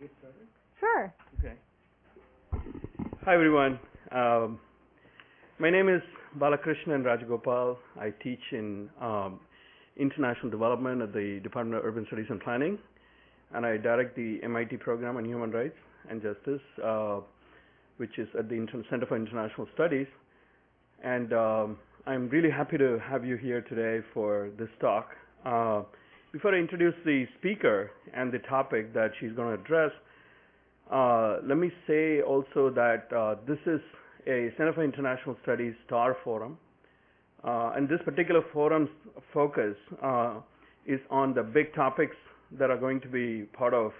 get started? Sure. Okay. Hi, everyone. My name is Balakrishnan Rajagopal. I teach in international development at the Department of Urban Studies and Planning, and I direct the MIT program on human rights and justice, which is at the Center for International Studies. And I'm really happy to have you here today for this talk. Before I introduce the speaker and the topic that she's going to address, let me say also that this is a Center for International Studies Starr forum, and this particular forum's focus is on the big topics that are going to be part of,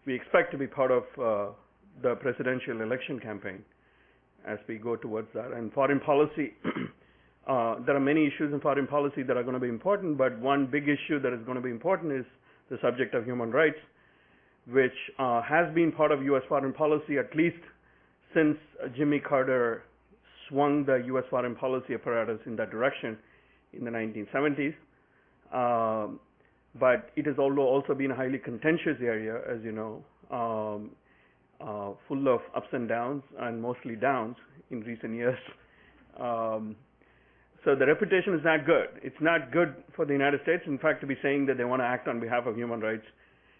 we expect to be part of the presidential election campaign as we go towards that. And foreign policy, there are many issues in foreign policy that are going to be important, but one big issue that is going to be important is the subject of human rights, which has been part of U.S. foreign policy at least since Jimmy Carter swung the U.S. foreign policy apparatus in that direction in the 1970s. But it has also been a highly contentious area, as you know, full of ups and downs, and mostly downs in recent years. So the reputation is not good. It's not good for the United States, in fact, to be saying that they want to act on behalf of human rights.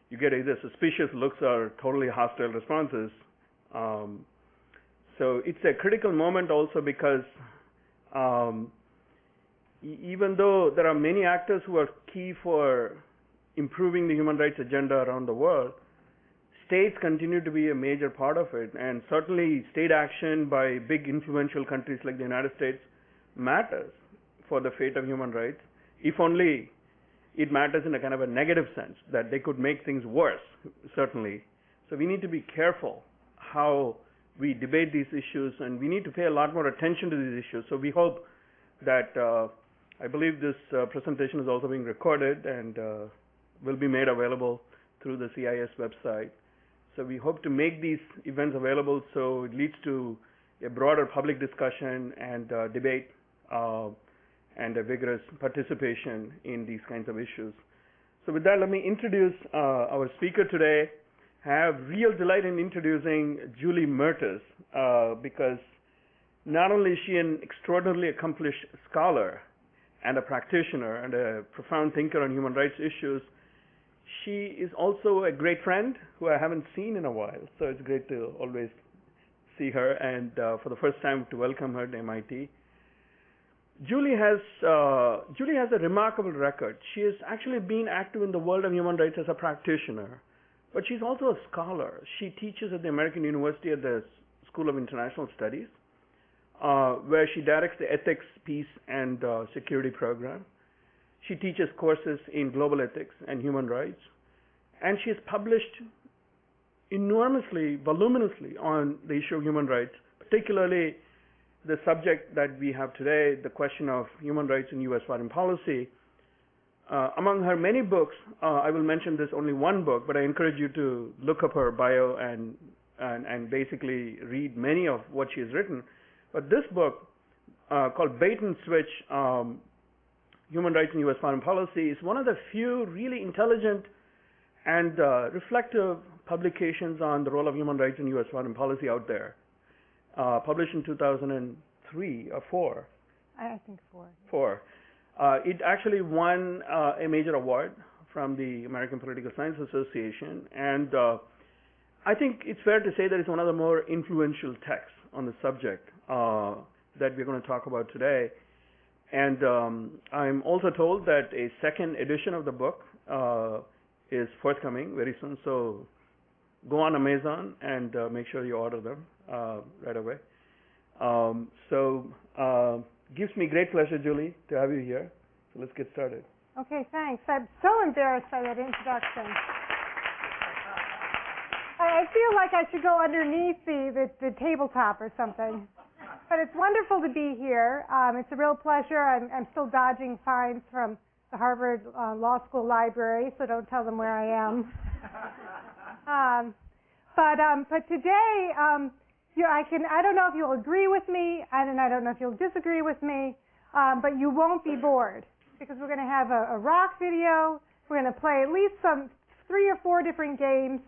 You get either suspicious looks or totally hostile responses. So it's a critical moment also because even though there are many actors who are key for improving the human rights agenda around the world, states continue to be a major part of it. And certainly state action by big influential countries like the United States matters for the fate of human rights, if only it matters in a kind of a negative sense, that they could make things worse, certainly. So we need to be careful how we debate these issues, and we need to pay a lot more attention to these issues. So we hope that, I believe this presentation is also being recorded and will be made available through the CIS website. So we hope to make these events available so it leads to a broader public discussion and debate and a vigorous participation in these kinds of issues. So with that, let me introduce our speaker today. I have real delight in introducing Julie Mertus because not only is she an extraordinarily accomplished scholar and a practitioner and a profound thinker on human rights issues, she is also a great friend who I haven't seen in a while. So it's great to always see her, and for the first time to welcome her to MIT. Julie has a remarkable record. She has actually been active in the world of human rights as a practitioner, but she's also a scholar. She teaches at the American University at the School of International Studies, where she directs the Ethics, Peace, and Security program. She teaches courses in global ethics and human rights, and she has published enormously, voluminously on the issue of human rights, particularly the subject that we have today, the question of human rights in U.S. foreign policy. Among her many books, I will mention this only one book, but I encourage you to look up her bio and basically read many of what she has written. But this book, called Bait and Switch, Human Rights in U.S. Foreign Policy, is one of the few really intelligent and reflective publications on the role of human rights in U.S. foreign policy out there. Published in 2003 or 4. I think 4. 4. It actually won a major award from the American Political Science Association, and I think it's fair to say that it's one of the more influential texts on the subject that we're going to talk about today. And I'm also told that a second edition of the book is forthcoming very soon, so go on Amazon and make sure you order them right away. Gives me great pleasure, Julie, to have you here. So let's get started. Okay, thanks. I'm so embarrassed by that introduction. I feel like I should go underneath the tabletop or something. But it's wonderful to be here. It's a real pleasure. I'm still dodging fines from the Harvard Law School library, so don't tell them where I am. But today, I don't know if you'll agree with me, and I don't know if you'll disagree with me, but you won't be bored because we're going to have a rock video. We're going to play at least 3 or 4 different games,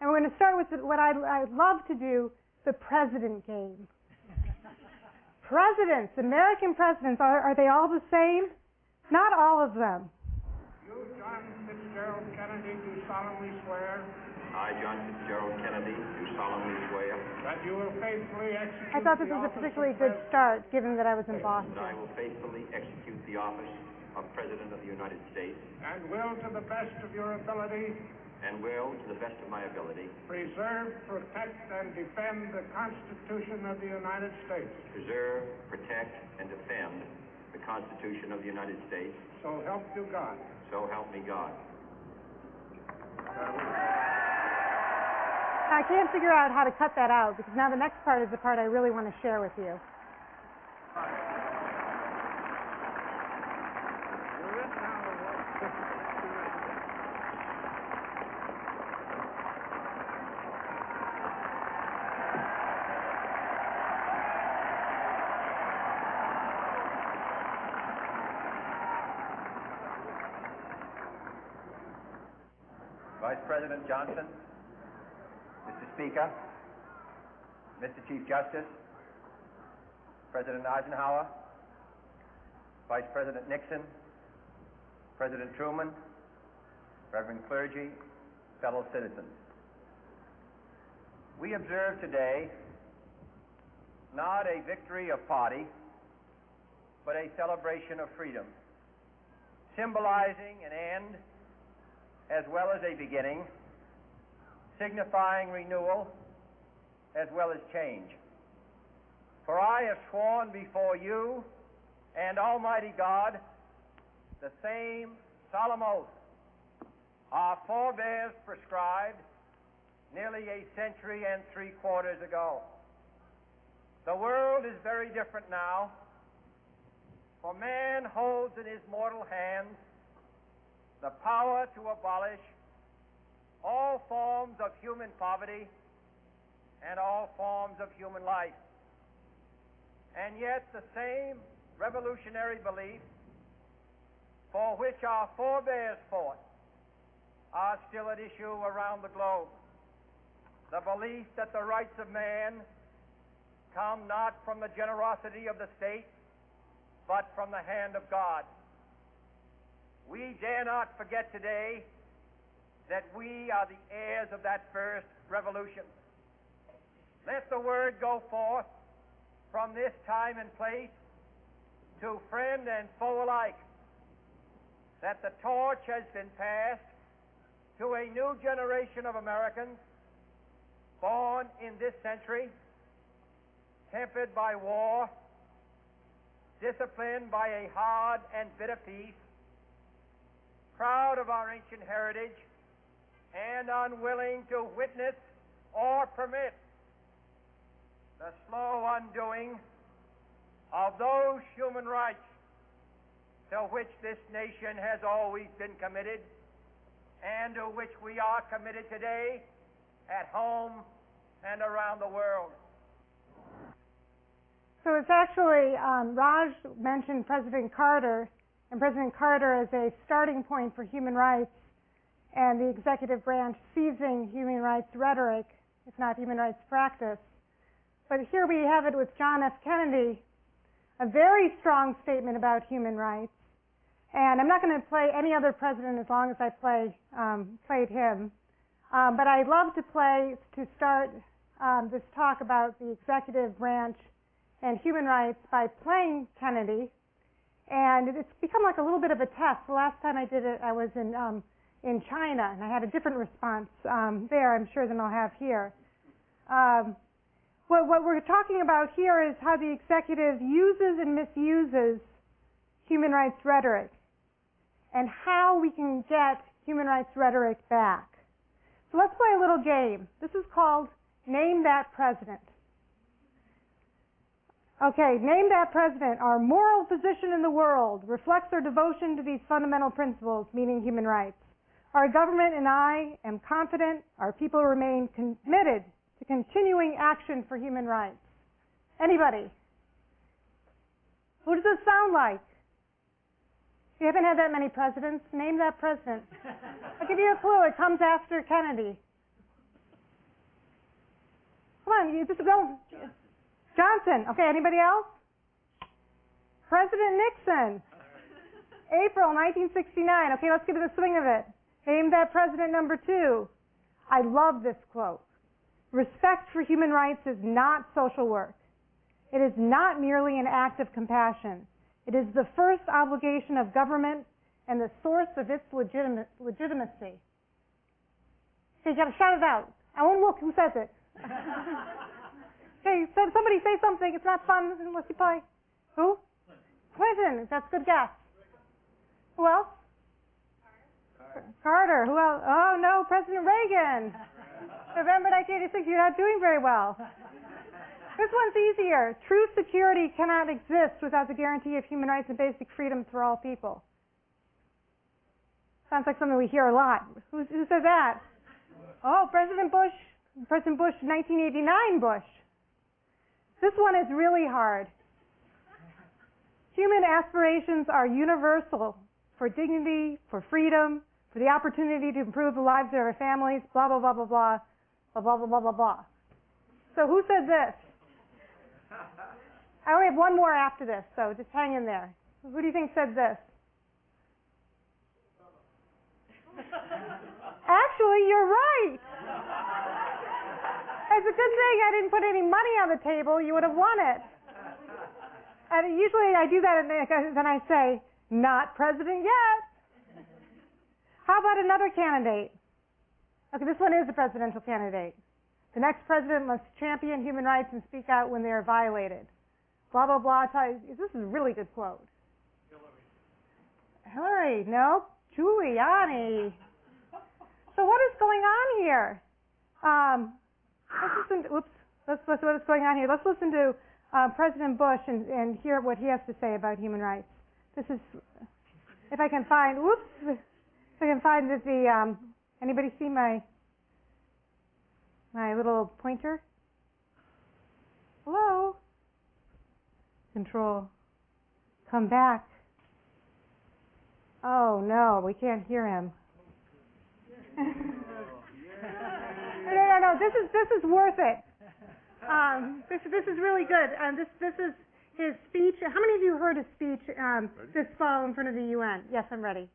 And we're going to start with what I love to do, the president game. Presidents, American presidents, are they all the same? Not all of them. You, John Fitzgerald Kennedy, do solemnly swear. I, John Fitzgerald Kennedy, do solemnly swear. That you will faithfully execute. I thought this was a particularly good start, given that I was in Boston. That I will faithfully execute the office of President of the United States. And will, to the best of your ability. And will, to the best of my ability. Preserve, protect, and defend the Constitution of the United States. Preserve, protect, and defend the Constitution of the United States. So help you God. So help me God. I can't figure out how to cut that out, because now the next part is the part I really want to share with you. Vice President Johnson, Mr. Speaker, Mr. Chief Justice, President Eisenhower, Vice President Nixon, President Truman, Reverend clergy, fellow citizens. We observe today not a victory of party, but a celebration of freedom, symbolizing an end as well as a beginning, signifying renewal as well as change. For I have sworn before you and Almighty God the same solemn oath our forebears prescribed nearly a century and 3/4 ago. The world is very different now, for man holds in his mortal hands the power to abolish all forms of human poverty and all forms of human life. And yet the same revolutionary beliefs for which our forebears fought are still at issue around the globe. The belief that the rights of man come not from the generosity of the state, but from the hand of God. We dare not forget today that we are the heirs of that first revolution. Let the word go forth from this time and place to friend and foe alike that the torch has been passed to a new generation of Americans born in this century, tempered by war, disciplined by a hard and bitter peace, proud of our ancient heritage, and unwilling to witness or permit the slow undoing of those human rights to which this nation has always been committed and to which we are committed today at home and around the world. So it's actually, Raj mentioned President Carter, and President Carter as a starting point for human rights and the executive branch seizing human rights rhetoric, if not human rights practice. But here we have it with John F. Kennedy, a very strong statement about human rights. And I'm not going to play any other president as long as I played him. But I'd love to start this talk about the executive branch and human rights by playing Kennedy. And it's become like a little bit of a test. The last time I did it, I was in China, and I had a different response there, I'm sure, than I'll have here. What we're talking about here is how the executive uses and misuses human rights rhetoric, and how we can get human rights rhetoric back. So let's play a little game. This is called Name That President. Okay, name that president. Our moral position in the world reflects our devotion to these fundamental principles, meaning human rights. Our government and I am confident our people remain committed to continuing action for human rights. Anybody? Who does this sound like? You haven't had that many presidents. Name that president. I'll give you a clue. It comes after Kennedy. Come on, you just go. Johnson. Okay, anybody else? President Nixon. April 1969. Okay, let's get to the swing of it. Name that president number 2. I love this quote. Respect for human rights is not social work. It is not merely an act of compassion. It is the first obligation of government and the source of its legitimacy. Okay, you got to shout it out. I won't look who says it. Okay, somebody say something. It's not fun unless you play. Who? Clinton. That's a good guess. Who else? Carter. Who else? Oh, no, President Reagan. November 1986. You're not doing very well. This one's easier. True security cannot exist without the guarantee of human rights and basic freedoms for all people. Sounds like something we hear a lot. Who said that? Oh, President Bush. President Bush, 1989 Bush. This one is really hard. Human aspirations are universal for dignity, for freedom, for the opportunity to improve the lives of our families, blah, blah, blah, blah, blah, blah, blah, blah, blah, blah, blah. So who said this? I only have one more after this, so just hang in there. Who do you think said this? Actually, you're right. It's a good thing I didn't put any money on the table. You would have won it. And usually I do that, and then I say, not president yet. How about another candidate? Okay, this one is a presidential candidate. The next president must champion human rights and speak out when they are violated. Blah, blah, blah. This is a really good quote. Hillary, no. Giuliani. So what is going on here? Let's listen to, what is going on here. Let's listen to President Bush and hear what he has to say about human rights. This is, if I can find, if I can find the, anybody see my little pointer? Hello? Control. Come back. Oh no, we can't hear him. No. This is worth it. This is really good. This is his speech. How many of you heard his speech this fall in front of the UN? Yes, I'm ready.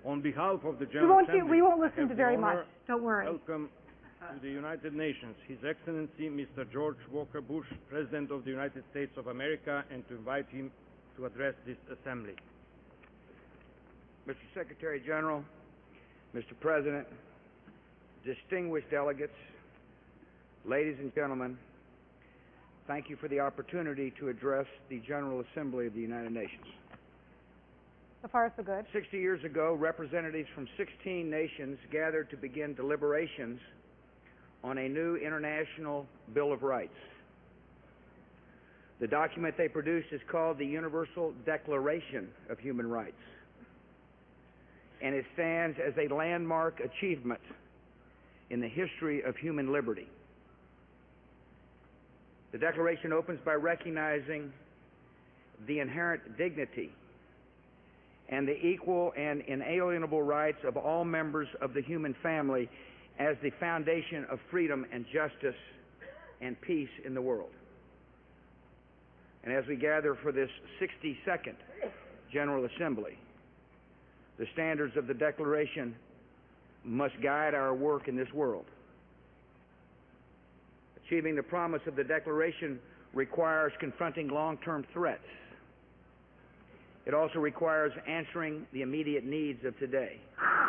On behalf of the General Assembly, we won't listen to very much. Don't worry. Welcome to the United Nations, His Excellency Mr. George Walker Bush, President of the United States of America, and to invite him to address this assembly. Mr. Secretary General, Mr. President, distinguished delegates, ladies and gentlemen, thank you for the opportunity to address the General Assembly of the United Nations. So far, so good. 60 years ago, representatives from 16 nations gathered to begin deliberations on a new international Bill of Rights. The document they produced is called the Universal Declaration of Human Rights, and it stands as a landmark achievement in the history of human liberty. The Declaration opens by recognizing the inherent dignity and the equal and inalienable rights of all members of the human family as the foundation of freedom and justice and peace in the world. And as we gather for this 62nd General Assembly, the standards of the Declaration must guide our work in this world. Achieving the promise of the Declaration requires confronting long-term threats. It also requires answering the immediate needs of today.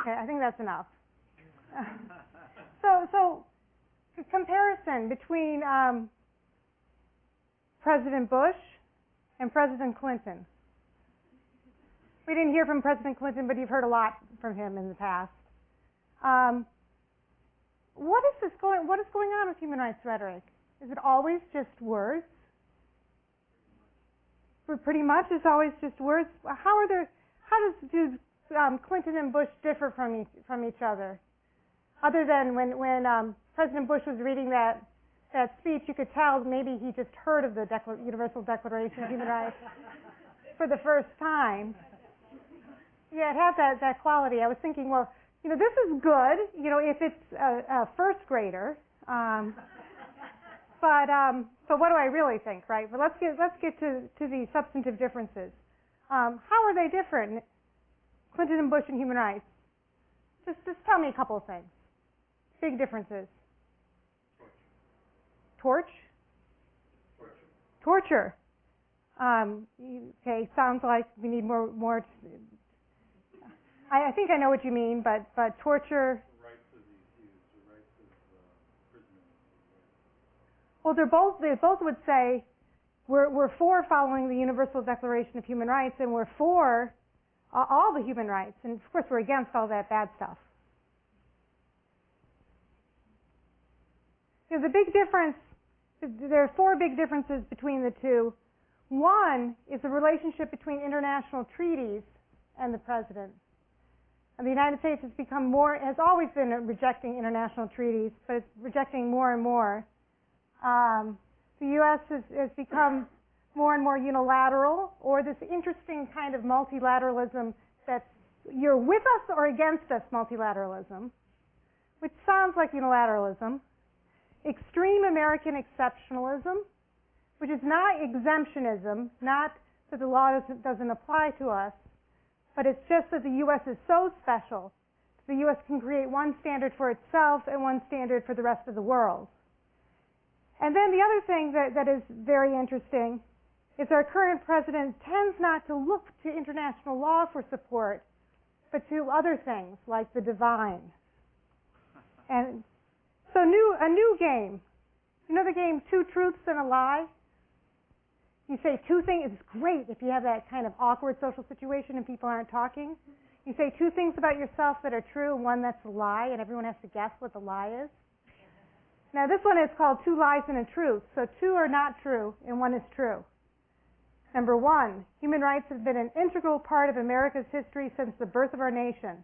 Okay, I think that's enough. So the comparison between President Bush and President Clinton. We didn't hear from President Clinton, but you've heard a lot from him in the past. What is going on with human rights rhetoric? Is it always just words? Pretty much, it's always just words. How do Clinton and Bush differ from each other? Other than when President Bush was reading that speech, you could tell maybe he just heard of the Universal Declaration of Human Rights for the first time. Yeah, it has that quality. I was thinking, well, this is good, if it's a first grader. But what do I really think, right? But let's get to the substantive differences. How are they different? Clinton and Bush and human rights. Just tell me a couple of things. Big differences. Torture. Okay, sounds like we need more. I think I know what you mean, but torture. The rights of the accused, the rights of prisoners. Well, they both would say we're for following the Universal Declaration of Human Rights, and we're for all the human rights, and of course we're against all that bad stuff. You know, the big difference. There are four big differences between the two. One is the relationship between international treaties and the president. And the United States has always been rejecting international treaties, but it's rejecting more and more. The U.S. has become more and more unilateral, or this interesting kind of multilateralism that's you're with us or against us multilateralism, which sounds like unilateralism. Extreme American exceptionalism, which is not exemptionism, not that the law doesn't apply to us, but it's just that the U.S. is so special. The U.S. can create one standard for itself and one standard for the rest of the world. And then the other thing that is very interesting is our current president tends not to look to international law for support, but to other things like the divine. And so a new game. You know the game Two Truths and a Lie? You say two things. It's great if you have that kind of awkward social situation and people aren't talking. You say two things about yourself that are true and one that's a lie, and everyone has to guess what the lie is. Now this one is called Two Lies and a Truth. So two are not true and one is true. Number one, human rights have been an integral part of America's history since the birth of our nation.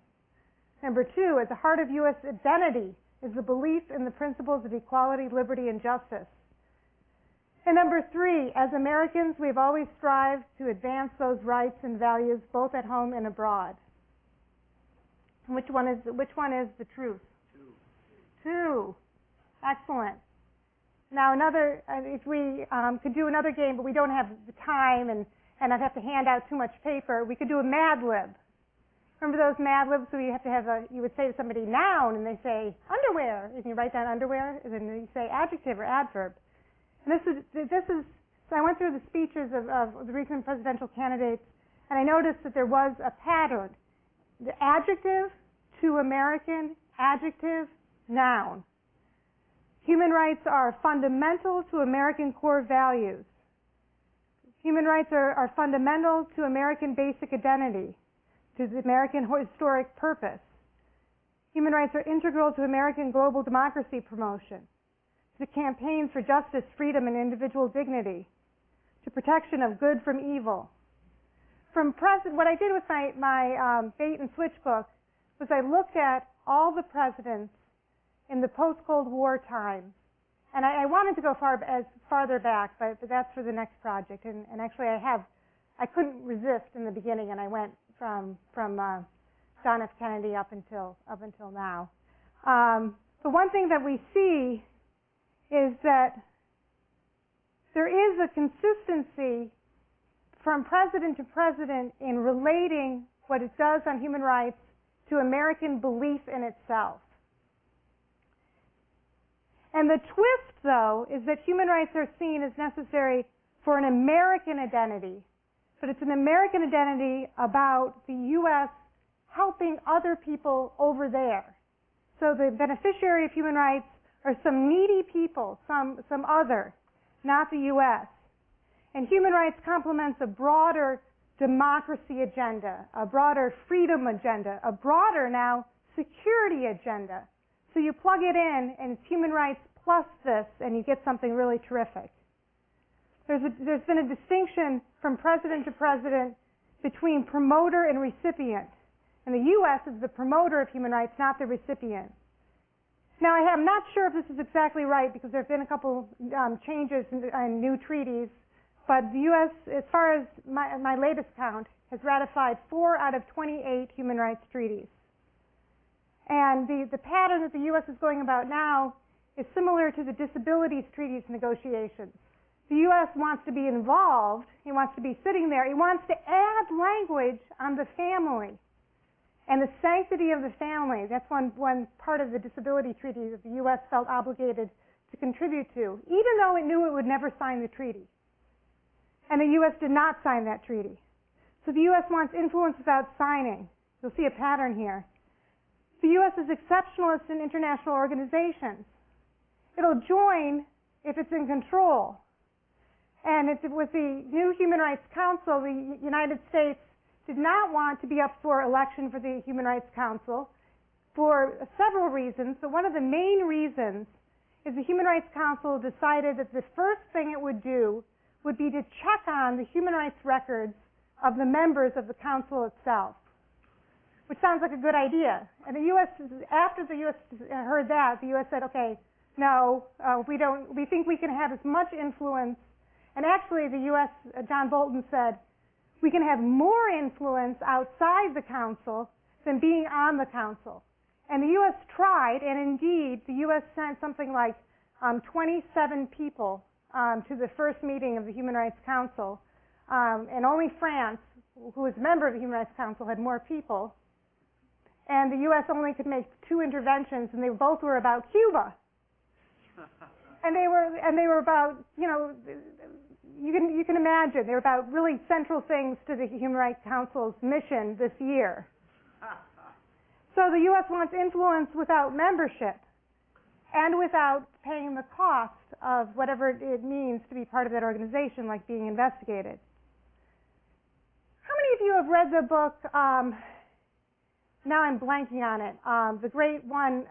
Number two, at the heart of U.S. identity is the belief in the principles of equality, liberty, and justice. And number three, as Americans, we've always strived to advance those rights and values both at home and abroad. Which one is the truth? Two. Excellent. Now if we could do another game, but we don't have the time, and I'd have to hand out too much paper, we could do a Mad Lib. Remember those Mad Libs where you have to have you would say to somebody noun, and they say underwear, and you write down underwear, and then you say adjective or adverb. And this is so I went through the speeches of the recent presidential candidates, and I noticed that there was a pattern. The adjective to American, adjective, noun. Human rights are fundamental to American core values. Human rights are fundamental to American basic identity, to the American historic purpose. Human rights are integral to American global democracy promotion, to campaigns for justice, freedom, and individual dignity, to protection of good from evil. What I did with my bait and switch book was I looked at all the presidents in the post-Cold War times, and I wanted to go farther back, but that's for the next project. And actually, I couldn't resist in the beginning, and I went from John F. Kennedy up until now. The one thing that we see is that there is a consistency from president to president in relating what it does on human rights to American belief in itself. And the twist, though, is that human rights are seen as necessary for an American identity, but it's an American identity about the U.S. helping other people over there. So the beneficiary of human rights are some needy people, some other, not the U.S. And human rights complements a broader democracy agenda, a broader freedom agenda, a broader now security agenda. So you plug it in, and it's human rights plus this, and you get something really terrific. There's been a distinction from president to president between promoter and recipient. And the U.S. is the promoter of human rights, not the recipient. Now, I'm not sure if this is exactly right, because there have been a couple changes in new treaties, but the U.S., as far as my latest count, has ratified 4 out of 28 human rights treaties. And the pattern that the U.S. is going about now is similar to the disabilities treaties negotiations. The U.S. wants to be involved. It wants to be sitting there. It wants to add language on the family and the sanctity of the family. That's one part of the disability treaty that the U.S. felt obligated to contribute to, even though it knew it would never sign the treaty. And the U.S. did not sign that treaty. So the U.S. wants influence without signing. You'll see a pattern here. The U.S. is exceptionalist in international organizations. It'll join if it's in control. And with the new Human Rights Council, the United States did not want to be up for election for the Human Rights Council for several reasons, but one of the main reasons is the Human Rights Council decided that the first thing it would do would be to check on the human rights records of the members of the council itself, which sounds like a good idea. And the U.S., after the U.S. heard that, the U.S. said, okay, no, we think we can have as much influence. And actually the U.S., John Bolton said, we can have more influence outside the council than being on the council. And the U.S. tried, and indeed, the U.S. sent something like 27 people to the first meeting of the Human Rights Council. And only France, who was a member of the Human Rights Council, had more people. And the U.S. only could make 2 interventions, and they both were about Cuba. And they were about, you can imagine, they were about really central things to the Human Rights Council's mission this year. So the U.S. wants influence without membership and without paying the cost of whatever it means to be part of that organization, like being investigated. How many of you have read the book, now I'm blanking on it, the great one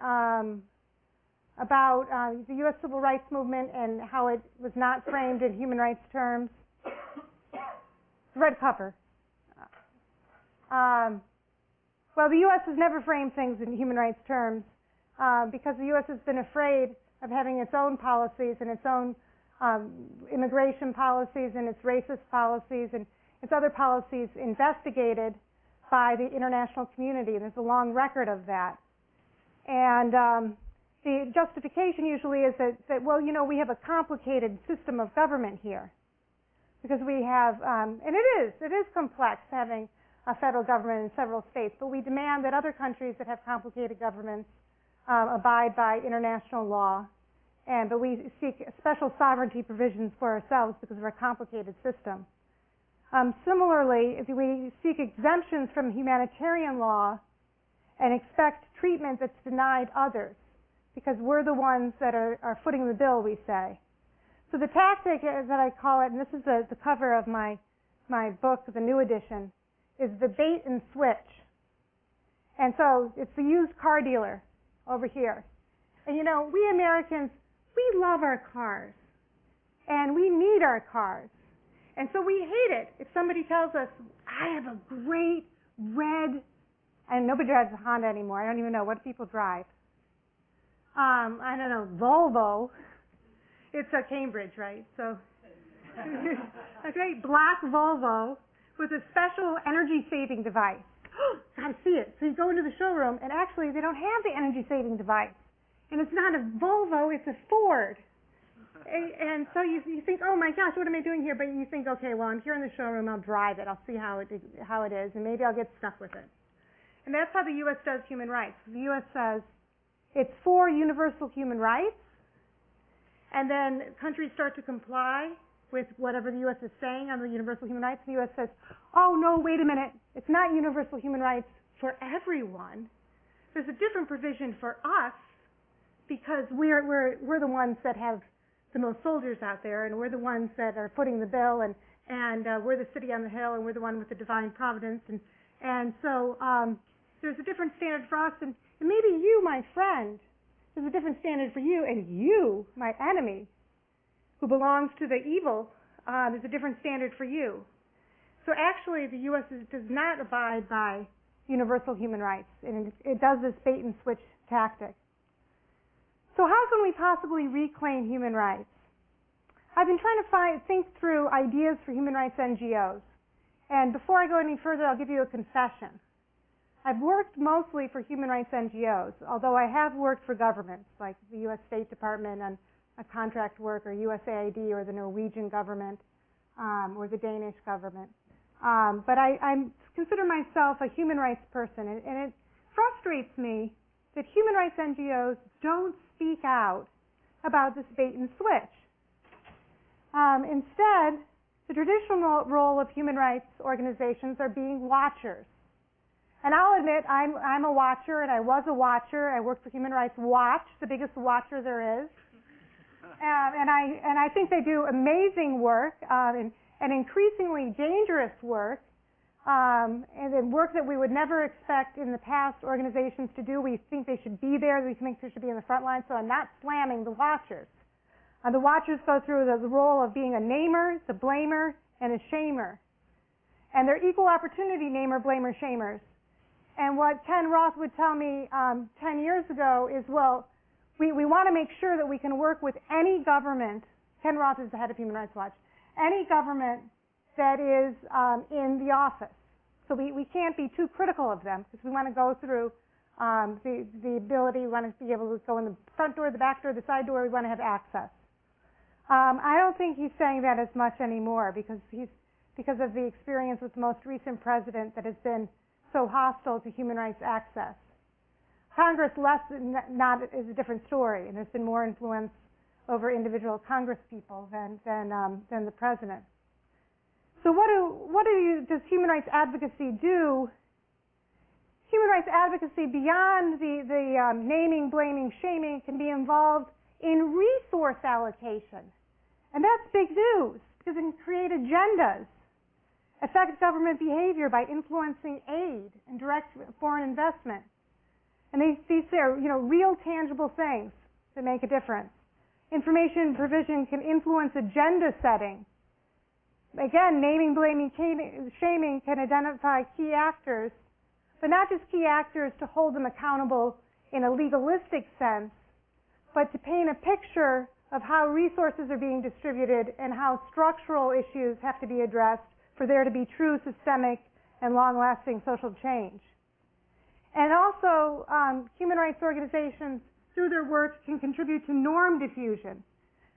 about the U.S. Civil Rights Movement and how it was not framed in human rights terms? Red cover. Well, the U.S. has never framed things in human rights terms because the U.S. has been afraid of having its own policies and its own immigration policies and its racist policies and its other policies investigated by the international community. And there's a long record of that. And the justification usually is that, well, we have a complicated system of government here because we have, and it is complex having a federal government in several states, but we demand that other countries that have complicated governments abide by international law, but we seek special sovereignty provisions for ourselves because of our complicated system. Similarly, if we seek exemptions from humanitarian law and expect treatment that's denied others, because we're the ones that are footing the bill, we say. So the tactic, as I call it, and this is the cover of my book, the new edition, is the bait and switch. And so it's the used car dealer over here. And we Americans, we love our cars. And we need our cars. And so we hate it if somebody tells us, I have a great red, and nobody drives a Honda anymore. I don't even know. What do people drive? I don't know, Volvo. It's a Cambridge, right? So a great black Volvo with a special energy-saving device. Gotta see it. So you go into the showroom, and actually they don't have the energy-saving device. And it's not a Volvo, it's a Ford. And so you think, oh my gosh, what am I doing here? But you think, okay, well, I'm here in the showroom, I'll drive it, I'll see how it is, and maybe I'll get stuck with it. And that's how the U.S. does human rights. The U.S. says, it's for universal human rights, and then countries start to comply with whatever the U.S. is saying on the universal human rights, and the U.S. says, oh, no, wait a minute, it's not universal human rights for everyone. There's a different provision for us because we're the ones that have the most soldiers out there, and we're the ones that are footing the bill, and we're the city on the hill, and we're the one with the divine providence, and so there's a different standard for us, and maybe you, my friend, there's a different standard for you, and you, my enemy, who belongs to the evil, there's a different standard for you. So actually, the U.S. does not abide by universal human rights, and it does this bait and switch tactic. So how can we possibly reclaim human rights? I've been trying to think through ideas for human rights NGOs. And before I go any further, I'll give you a confession. I've worked mostly for human rights NGOs, although I have worked for governments, like the U.S. State Department on contract work, or USAID, or the Norwegian government, or the Danish government. But I consider myself a human rights person, and it frustrates me that human rights NGOs don't speak out about this bait and switch. Instead, the traditional role of human rights organizations are being watchers. And I'll admit, I'm a watcher, and I was a watcher. I worked for Human Rights Watch, the biggest watcher there is. And I think they do amazing work, and increasingly dangerous work, and work that we would never expect in the past organizations to do. We think they should be there. We think they should be in the front line, so I'm not slamming the watchers. The watchers go through the role of being a namer, the blamer, and a shamer. And they're equal opportunity namer, blamer, shamers. And what Ken Roth would tell me 10 years ago is, well, we want to make sure that we can work with any government. Ken Roth is the head of Human Rights Watch. Any government that is in the office. So we can't be too critical of them, because we want to go through the ability, we want to be able to go in the front door, the back door, the side door, we want to have access. I don't think he's saying that as much anymore, because of the experience with the most recent president that has been so hostile to human rights access. Congress not is a different story, and there's been more influence over individual Congress people than the president. So does human rights advocacy do? Human rights advocacy, beyond the naming, blaming, shaming, can be involved in resource allocation. And that's big news, because it can create agendas, affect government behavior by influencing aid and direct foreign investment. And these are, real tangible things that make a difference. Information provision can influence agenda setting. Again, naming, blaming, shaming can identify key actors, but not just key actors to hold them accountable in a legalistic sense, but to paint a picture of how resources are being distributed and how structural issues have to be addressed for there to be true systemic and long-lasting social change. And also, human rights organizations, through their work, can contribute to norm diffusion.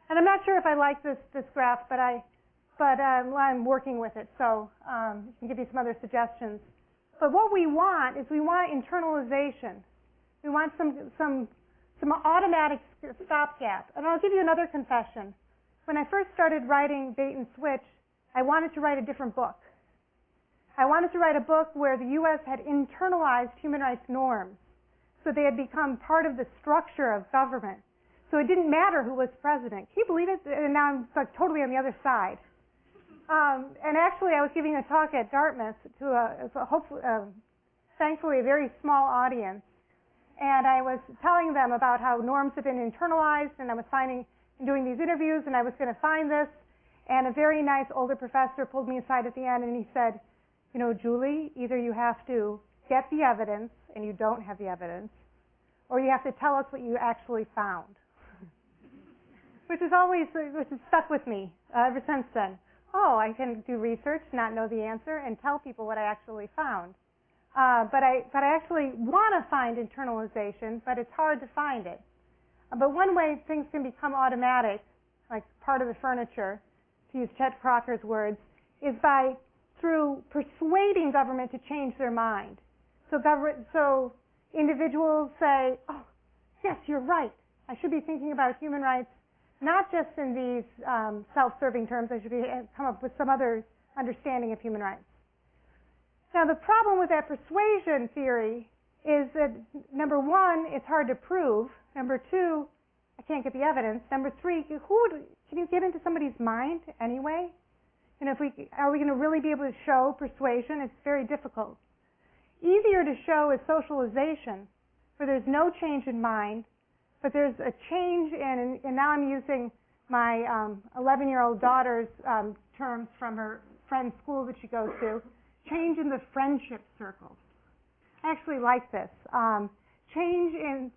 And I'm not sure if I like this graph, but I'm working with it, so I can give you some other suggestions. But what we want is internalization. We want some automatic stopgap. And I'll give you another confession. When I first started writing Bait and Switch, I wanted to write a different book. I wanted to write a book where the U.S. had internalized human rights norms, so they had become part of the structure of government. So it didn't matter who was president. Can you believe it? And now I'm totally on the other side. And actually, I was giving a talk at Dartmouth to thankfully, a very small audience. And I was telling them about how norms have been internalized, and I was doing these interviews, and I was going to find this. And a very nice older professor pulled me aside at the end, and he said, Julie, either you have to get the evidence, and you don't have the evidence, or you have to tell us what you actually found. which has stuck with me ever since then. Oh, I can do research, not know the answer, and tell people what I actually found. But I actually want to find internalization, but it's hard to find it. But one way things can become automatic, like part of the furniture, to use Chet Crocker's words, is through persuading government to change their mind. So individuals say, oh, yes, you're right. I should be thinking about human rights not just in these self-serving terms. I should come up with some other understanding of human rights. Now, the problem with that persuasion theory is that, number one, it's hard to prove. Number two, I can't get the evidence. Number three, can you get into somebody's mind anyway? And are we going to really be able to show persuasion? It's very difficult. Easier to show is socialization, where there's no change in mind, but there's a change in, and now I'm using my 11-year-old daughter's terms from her friend's school that she goes to, change in the friendship circles. I actually like this. Change in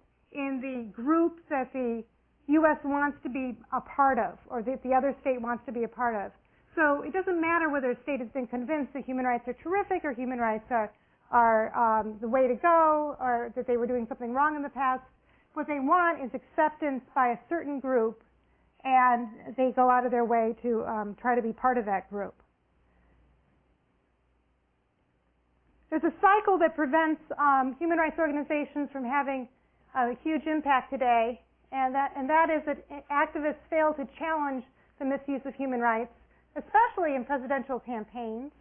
the group that the U.S. wants to be a part of, or that the other state wants to be a part of. So it doesn't matter whether a state has been convinced that human rights are terrific or human rights are are the way to go, or that they were doing something wrong in the past. What they want is acceptance by a certain group, and they go out of their way to try to be part of that group. There's a cycle that prevents human rights organizations from having a huge impact today, and that is that activists fail to challenge the misuse of human rights, especially in presidential campaigns.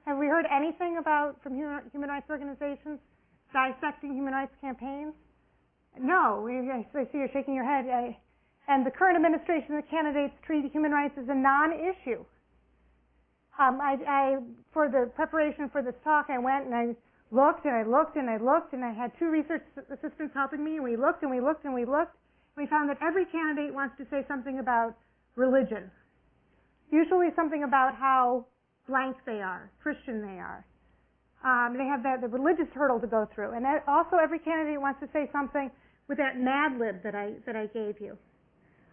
Have we heard anything from human rights organizations dissecting human rights campaigns? No. I see you're shaking your head. And the current administration and the candidates treat human rights as a non-issue. For the preparation for this talk, I went and I looked and I looked and I looked, and I had 2 research assistants helping me, and we looked and we looked and we looked. And we found that every candidate wants to say something about religion. Usually something about how blank they are, Christian they are. They have the religious hurdle to go through. And also every candidate wants to say something with that Mad Lib that I gave you,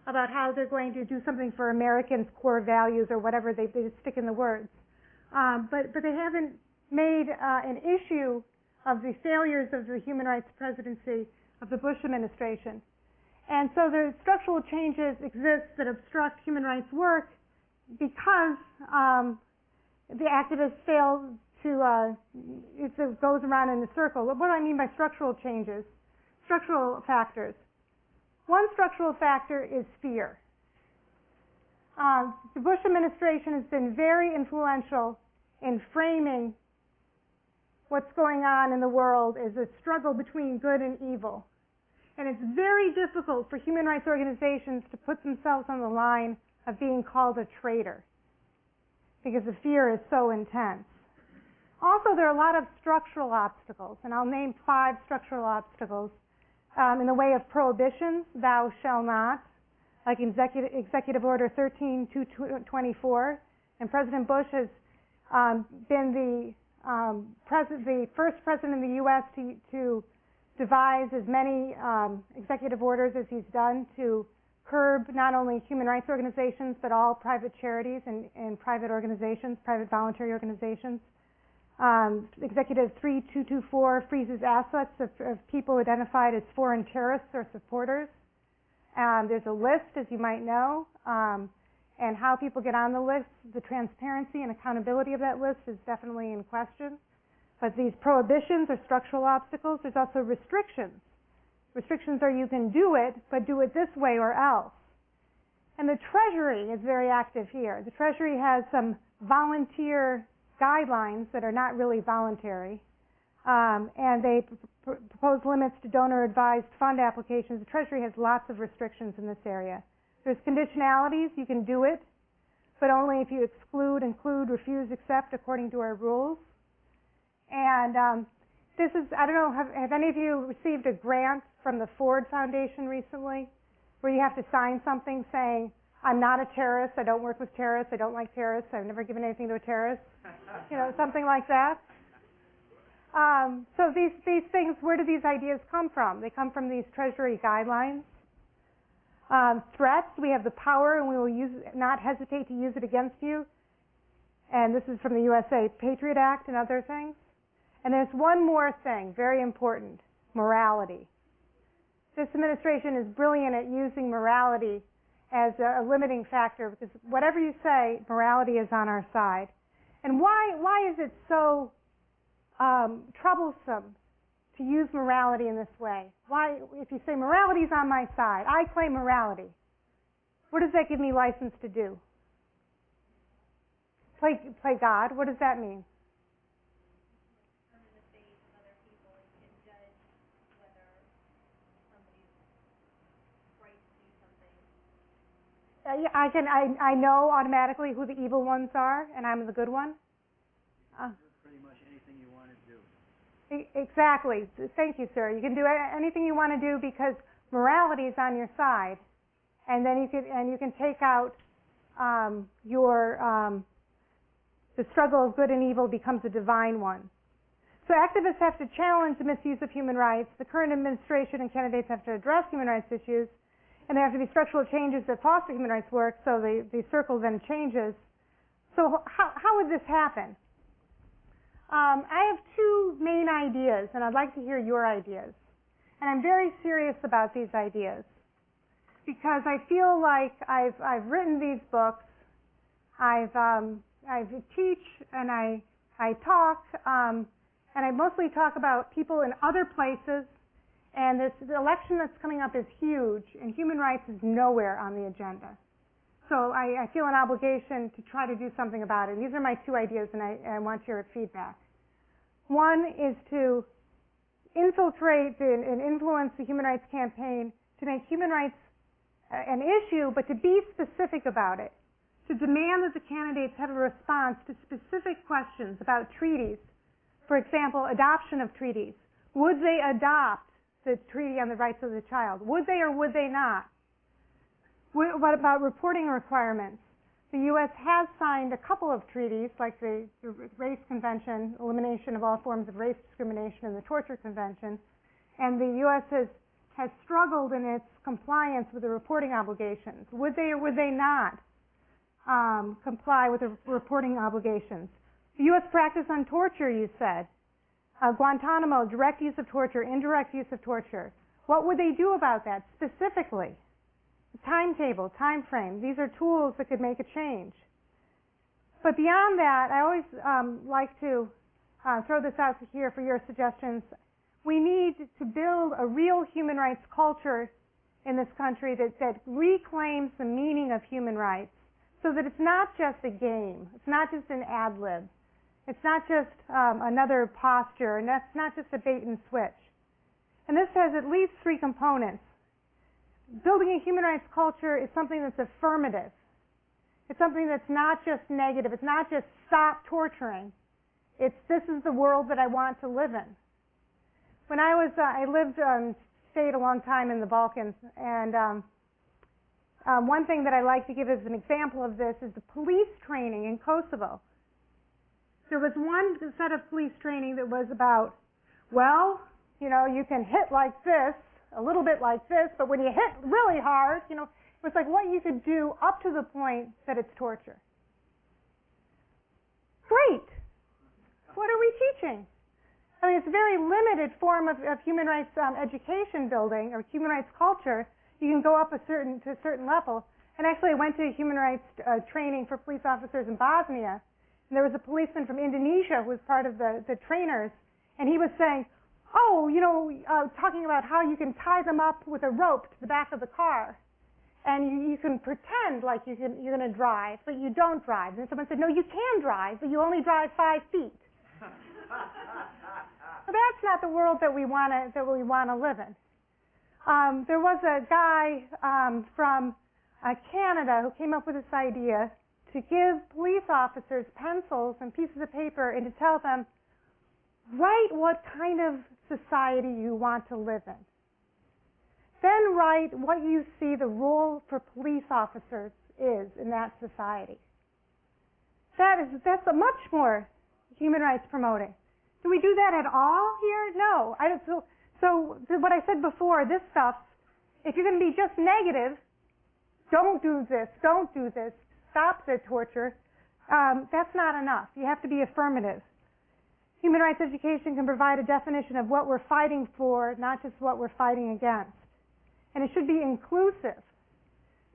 about how they're going to do something for Americans' core values or whatever, they just stick in the words. But they haven't made an issue of the failures of the human rights presidency of the Bush administration. And so the structural changes exist that obstruct human rights work because the activists fail to, it goes around in a circle. What do I mean by structural changes? Structural factors. One structural factor is fear. The Bush administration has been very influential in framing what's going on in the world as a struggle between good and evil. And it's very difficult for human rights organizations to put themselves on the line of being called a traitor because the fear is so intense. Also, there are a lot of structural obstacles, and I'll name 5 structural obstacles in the way of prohibitions, thou shall not, like Executive Order 13224. And President Bush has been the first president in the U.S. to devise as many executive orders as he's done to curb not only human rights organizations, but all private charities and private organizations, private voluntary organizations. Executive 3224 freezes assets of people identified as foreign terrorists or supporters. There's a list, as you might know, and how people get on the list, the transparency and accountability of that list is definitely in question. But these prohibitions are structural obstacles. There's also restrictions. Restrictions are you can do it, but do it this way or else. And the Treasury is very active here. The Treasury has some volunteer guidelines that are not really voluntary, and they propose limits to donor-advised fund applications. The Treasury has lots of restrictions in this area. There's conditionalities. You can do it, but only if you exclude, include, refuse, accept according to our rules. And this is, I don't know, have any of you received a grant from the Ford Foundation recently where you have to sign something saying, I'm not a terrorist, I don't work with terrorists, I don't like terrorists, I've never given anything to a terrorist, you know, something like that. So these things, where do these ideas come from? They come from these Treasury Guidelines. Threats, we have the power and we will not hesitate to use it against you. And this is from the USA Patriot Act and other things. And there's one more thing, very important, morality. This administration is brilliant at using morality as a limiting factor because whatever you say, morality is on our side. And why is it so troublesome to use morality in this way? Why, if you say morality is on my side, I claim morality, what does that give me license to do? Play God? What does that mean? I know automatically who the evil ones are, and I'm the good one. Pretty much anything you want to do. Exactly. Thank you, sir. You can do anything you want to do because morality is on your side, and then you can take out the struggle of good and evil becomes a divine one. So activists have to challenge the misuse of human rights. The current administration and candidates have to address human rights issues. And there have to be structural changes that foster human rights work, so the circle then changes. So how would this happen? I have two main ideas, and I'd like to hear your ideas. And I'm very serious about these ideas because I feel like I've written these books, I teach, and I talk, and I mostly talk about people in other places. And this election that's coming up is huge, and human rights is nowhere on the agenda. So I feel an obligation to try to do something about it. And these are my two ideas, and I want your feedback. One is to infiltrate and influence the human rights campaign to make human rights an issue, but to be specific about it, to demand that the candidates have a response to specific questions about treaties. For example, adoption of treaties. Would they adopt the Treaty on the Rights of the Child? Would they or would they not? What about reporting requirements? The U.S. has signed a couple of treaties, like the Race Convention, elimination of all forms of race discrimination, and the Torture Convention, and the U.S. has struggled in its compliance with the reporting obligations. Would they or would they not comply with the reporting obligations? The U.S. practice on torture, you said. Guantanamo, direct use of torture, indirect use of torture. What would they do about that specifically? Timetable, time frame. These are tools that could make a change. But beyond that, I always like to throw this out here for your suggestions. We need to build a real human rights culture in this country that reclaims the meaning of human rights so that it's not just a game. It's not just an ad lib. It's not just another posture, and that's not just a bait and switch. And this has at least three components. Building a human rights culture is something that's affirmative. It's something that's not just negative. It's not just stop torturing. It's this is the world that I want to live in. When I stayed a long time in the Balkans, and one thing that I like to give as an example of this is the police training in Kosovo. There was one set of police training that was about, well, you can hit like this, a little bit like this, but when you hit really hard, it was like what you could do up to the point that it's torture. Great! What are we teaching? I mean, it's a very limited form of human rights education building or human rights culture. You can go up to a certain level. And actually, I went to human rights training for police officers in Bosnia. And there was a policeman from Indonesia who was part of the trainers, and he was saying, talking about how you can tie them up with a rope to the back of the car, and you can pretend like you're going to drive, but you don't drive. And someone said, no, you can drive, but you only drive 5 feet. Well, that's not the world that we want to live in. There was a guy from Canada who came up with this idea to give police officers pencils and pieces of paper and to tell them, write what kind of society you want to live in. Then write what you see the role for police officers is in that society. That's a much more human rights promoting. Do we do that at all here? No. So what I said before, this stuff, if you're going to be just negative, don't do this, stop the torture, that's not enough. You have to be affirmative. Human rights education can provide a definition of what we're fighting for, not just what we're fighting against. And it should be inclusive.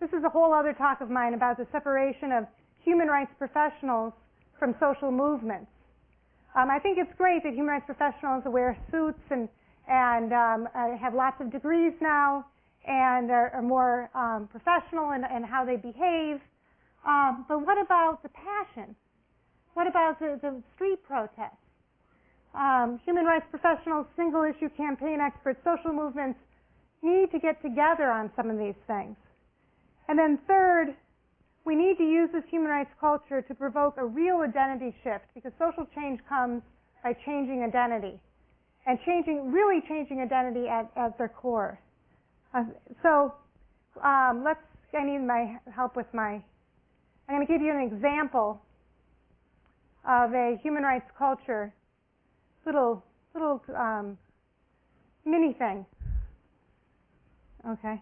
This is a whole other talk of mine about the separation of human rights professionals from social movements. I think it's great that human rights professionals wear suits and have lots of degrees now and are more professional in how they behave. But what about the passion? What about the street protests? Human rights professionals, single-issue campaign experts, social movements need to get together on some of these things. And then third, we need to use this human rights culture to provoke a real identity shift, because social change comes by changing identity, and really changing identity at their core. I need my help with I'm going to give you an example of a human rights culture, little mini thing. Okay.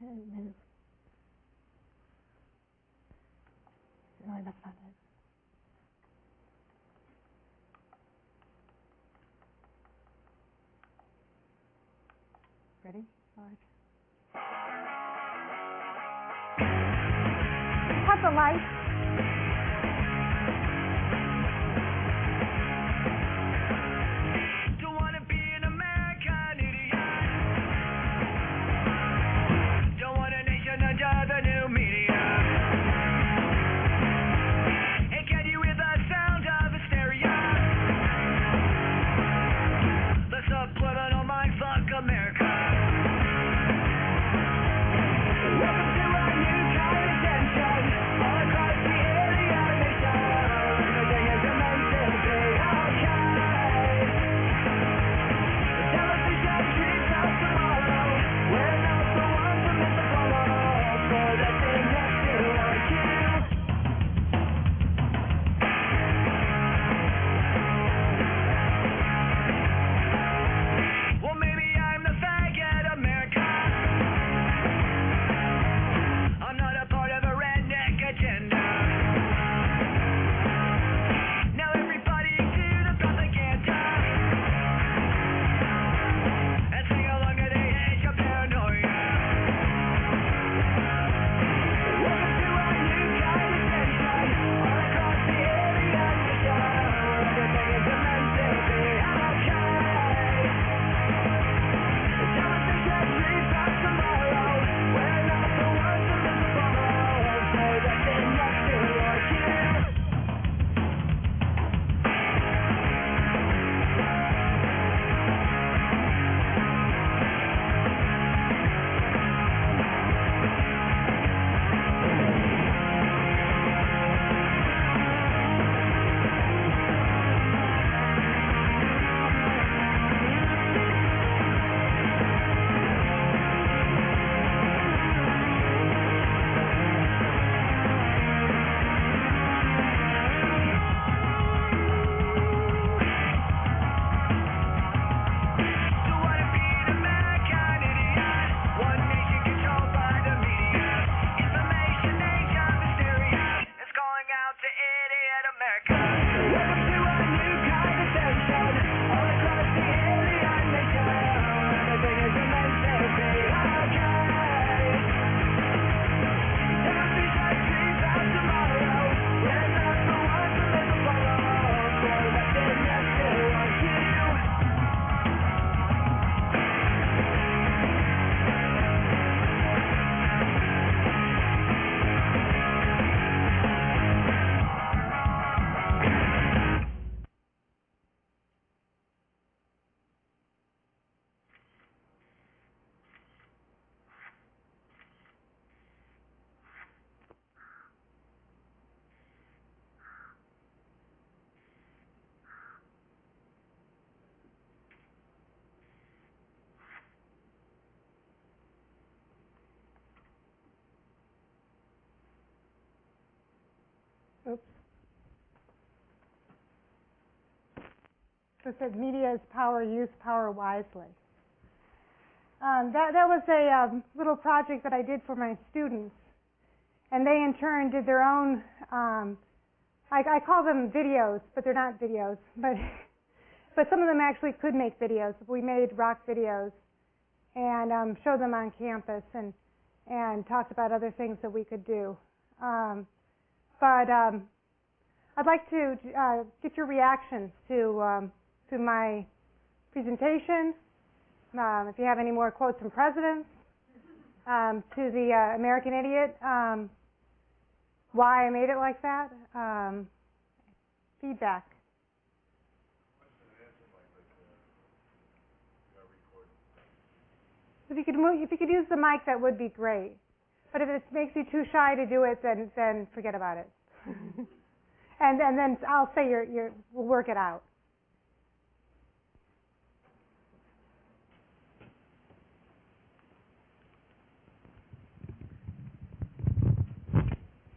No, that's not it. Ready? Large. Cut the light. Don't wanna be an American idiot. Don't want a nation under the new media. And can you hear the sound of hysteria? The subliminal mind fuck America. Welcome to a new kind of tension all across the alien nation. Everything is meant to be okay. The television treats us tomorrow. We're not the ones who miss the follow for the thing next to our queue. Well, maybe I'm the faggot America. I'm not a part of a redneck agenda. Now everybody to the propaganda and sing along to the age of paranoia. Welcome to a new kind of tension all across the alien nation. Everything is meant to be okay. The television treats us tomorrow. We're not the ones who miss the follow. Play the thing next to our queue. Don't wanna be an American idiot. One nation controlled by the media. Information age of hysteria. It's calling out to idiot America. Welcome to a new kind of tension all across the alien nation. Everything is meant to be okay. Television treats us tomorrow. We're not the ones who miss the follow. For the thing next to our queue. Oops. So it says media is power, use power wisely. That was a little project that I did for my students, and they in turn did their own. I call them videos, but they're not videos. But some of them actually could make videos. We made rock videos and showed them on campus and talked about other things that we could do. But I'd like to get your reactions to my presentation. If you have any more quotes from presidents, to the American Idiot, why I made it like that, feedback. If you could use the mic, that would be great. But if it makes you too shy to do it, then forget about it. and then I'll say we'll work it out.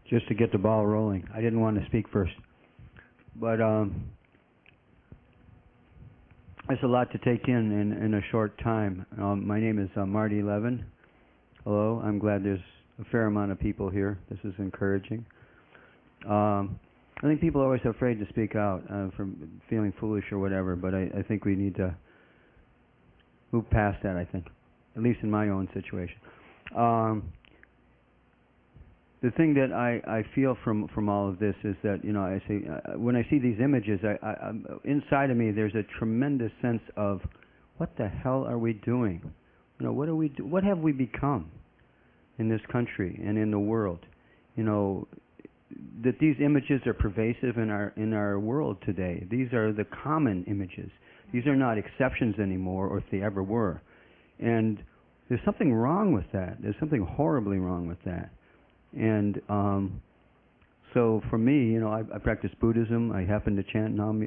Just to get the ball rolling. I didn't want to speak first, but there's a lot to take in a short time. My name is Marty Levin. Hello, I'm glad there's a fair amount of people here. This is encouraging. I think people are always afraid to speak out from feeling foolish or whatever, but I think we need to move past that, I think, at least in my own situation. The thing that I feel from all of this is that, you know, I say when I see these images, inside of me there's a tremendous sense of what the hell are we doing? You know, what have we become in this country and in the world? You know, that these images are pervasive in our world today. These are the common images. These are not exceptions anymore, or if they ever were. And there's something wrong with that. There's something horribly wrong with that. And so for me, you know, I practice Buddhism. I happen to chant Nam.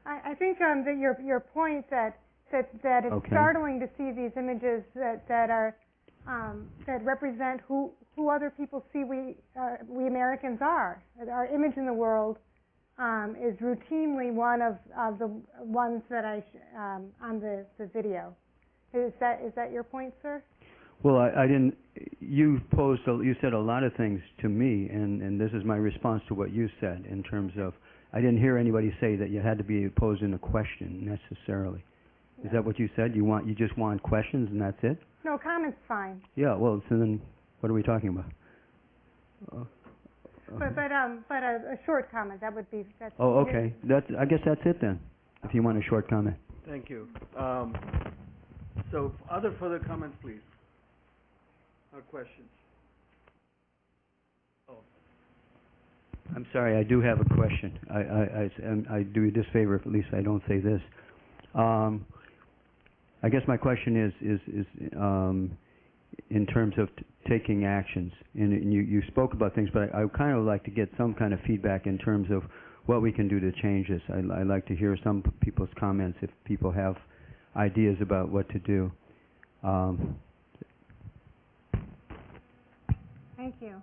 I think that your point that it's startling to see these images that are that represent who other people see we Americans are. Our image in the world is routinely one of the ones that on the video. Is that your point, sir? Well, I didn't. You said a lot of things to me, and this is my response to what you said in terms of I didn't hear anybody say that you had to be posing a question necessarily. Is that what you said? You just want questions and that's it? No, comments fine. Yeah. Well, so then what are we talking about? But a short comment that would be. Oh, okay. I guess that's it then. If you want a short comment. Thank you. So, other further comments, please, or questions? Oh. I'm sorry. I do have a question. I do you this favor. At least I don't say this. I guess my question is in terms of taking actions, and you spoke about things, but I kind of like to get some kind of feedback in terms of what we can do to change this. I like to hear some people's comments if people have ideas about what to do. Thank you.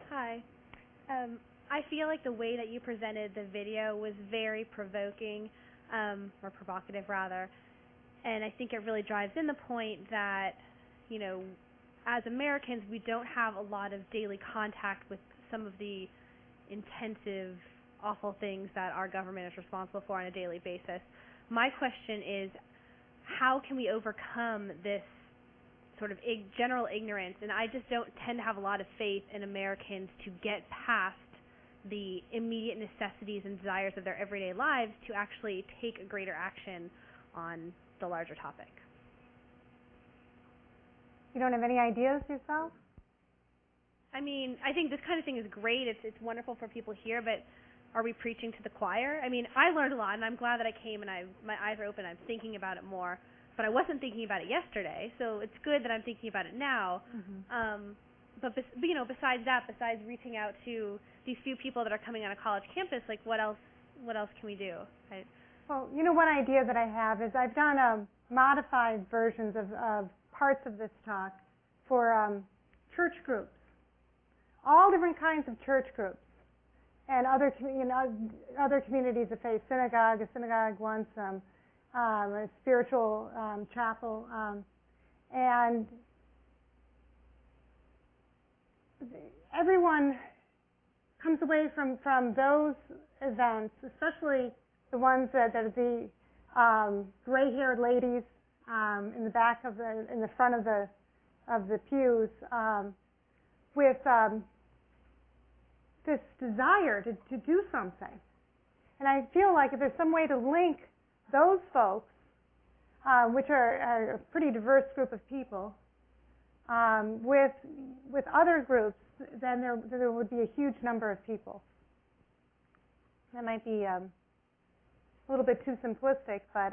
Hi. I feel like the way that you presented the video was very provoking, or provocative rather, and I think it really drives in the point that, you know, as Americans, we don't have a lot of daily contact with some of the intensive, awful things that our government is responsible for on a daily basis. My question is, how can we overcome this sort of general ignorance? And I just don't tend to have a lot of faith in Americans to get past the immediate necessities and desires of their everyday lives to actually take a greater action on the larger topic. You don't have any ideas yourself? I mean, I think this kind of thing is great. It's wonderful for people here, but are we preaching to the choir? I mean, I learned a lot, and I'm glad that I came and my eyes are open. I'm thinking about it more, but I wasn't thinking about it yesterday, so it's good that I'm thinking about it now. Mm-hmm. But you know, besides reaching out to these few people that are coming on a college campus, like what else can we do? Well, you know, one idea that I have is I've done modified versions of parts of this talk for church groups, all different kinds of church groups, and other communities of faith. A synagogue once, a spiritual chapel, and everyone comes away from those events, especially the ones that are the gray-haired ladies in the back in the front of the pews, with this desire to do something. And I feel like if there's some way to link those folks, which are a pretty diverse group of people, with other groups, then there would be a huge number of people. That might be a little bit too simplistic, but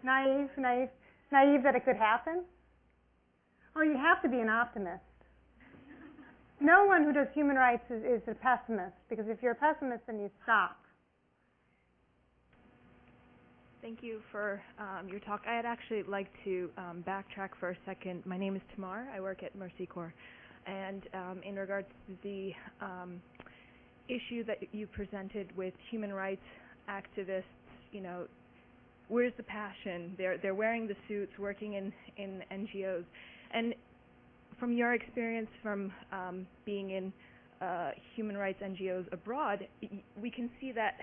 naive that it could happen. Oh, you have to be an optimist. No one who does human rights is a pessimist, because if you're a pessimist, then you stop. Thank you for your talk. I'd actually like to backtrack for a second. My name is Tamar. I work at Mercy Corps. And in regards to the issue that you presented with human rights activists, you know, where's the passion? They're wearing the suits, working in NGOs. And from your experience from being in human rights NGOs abroad, we can see that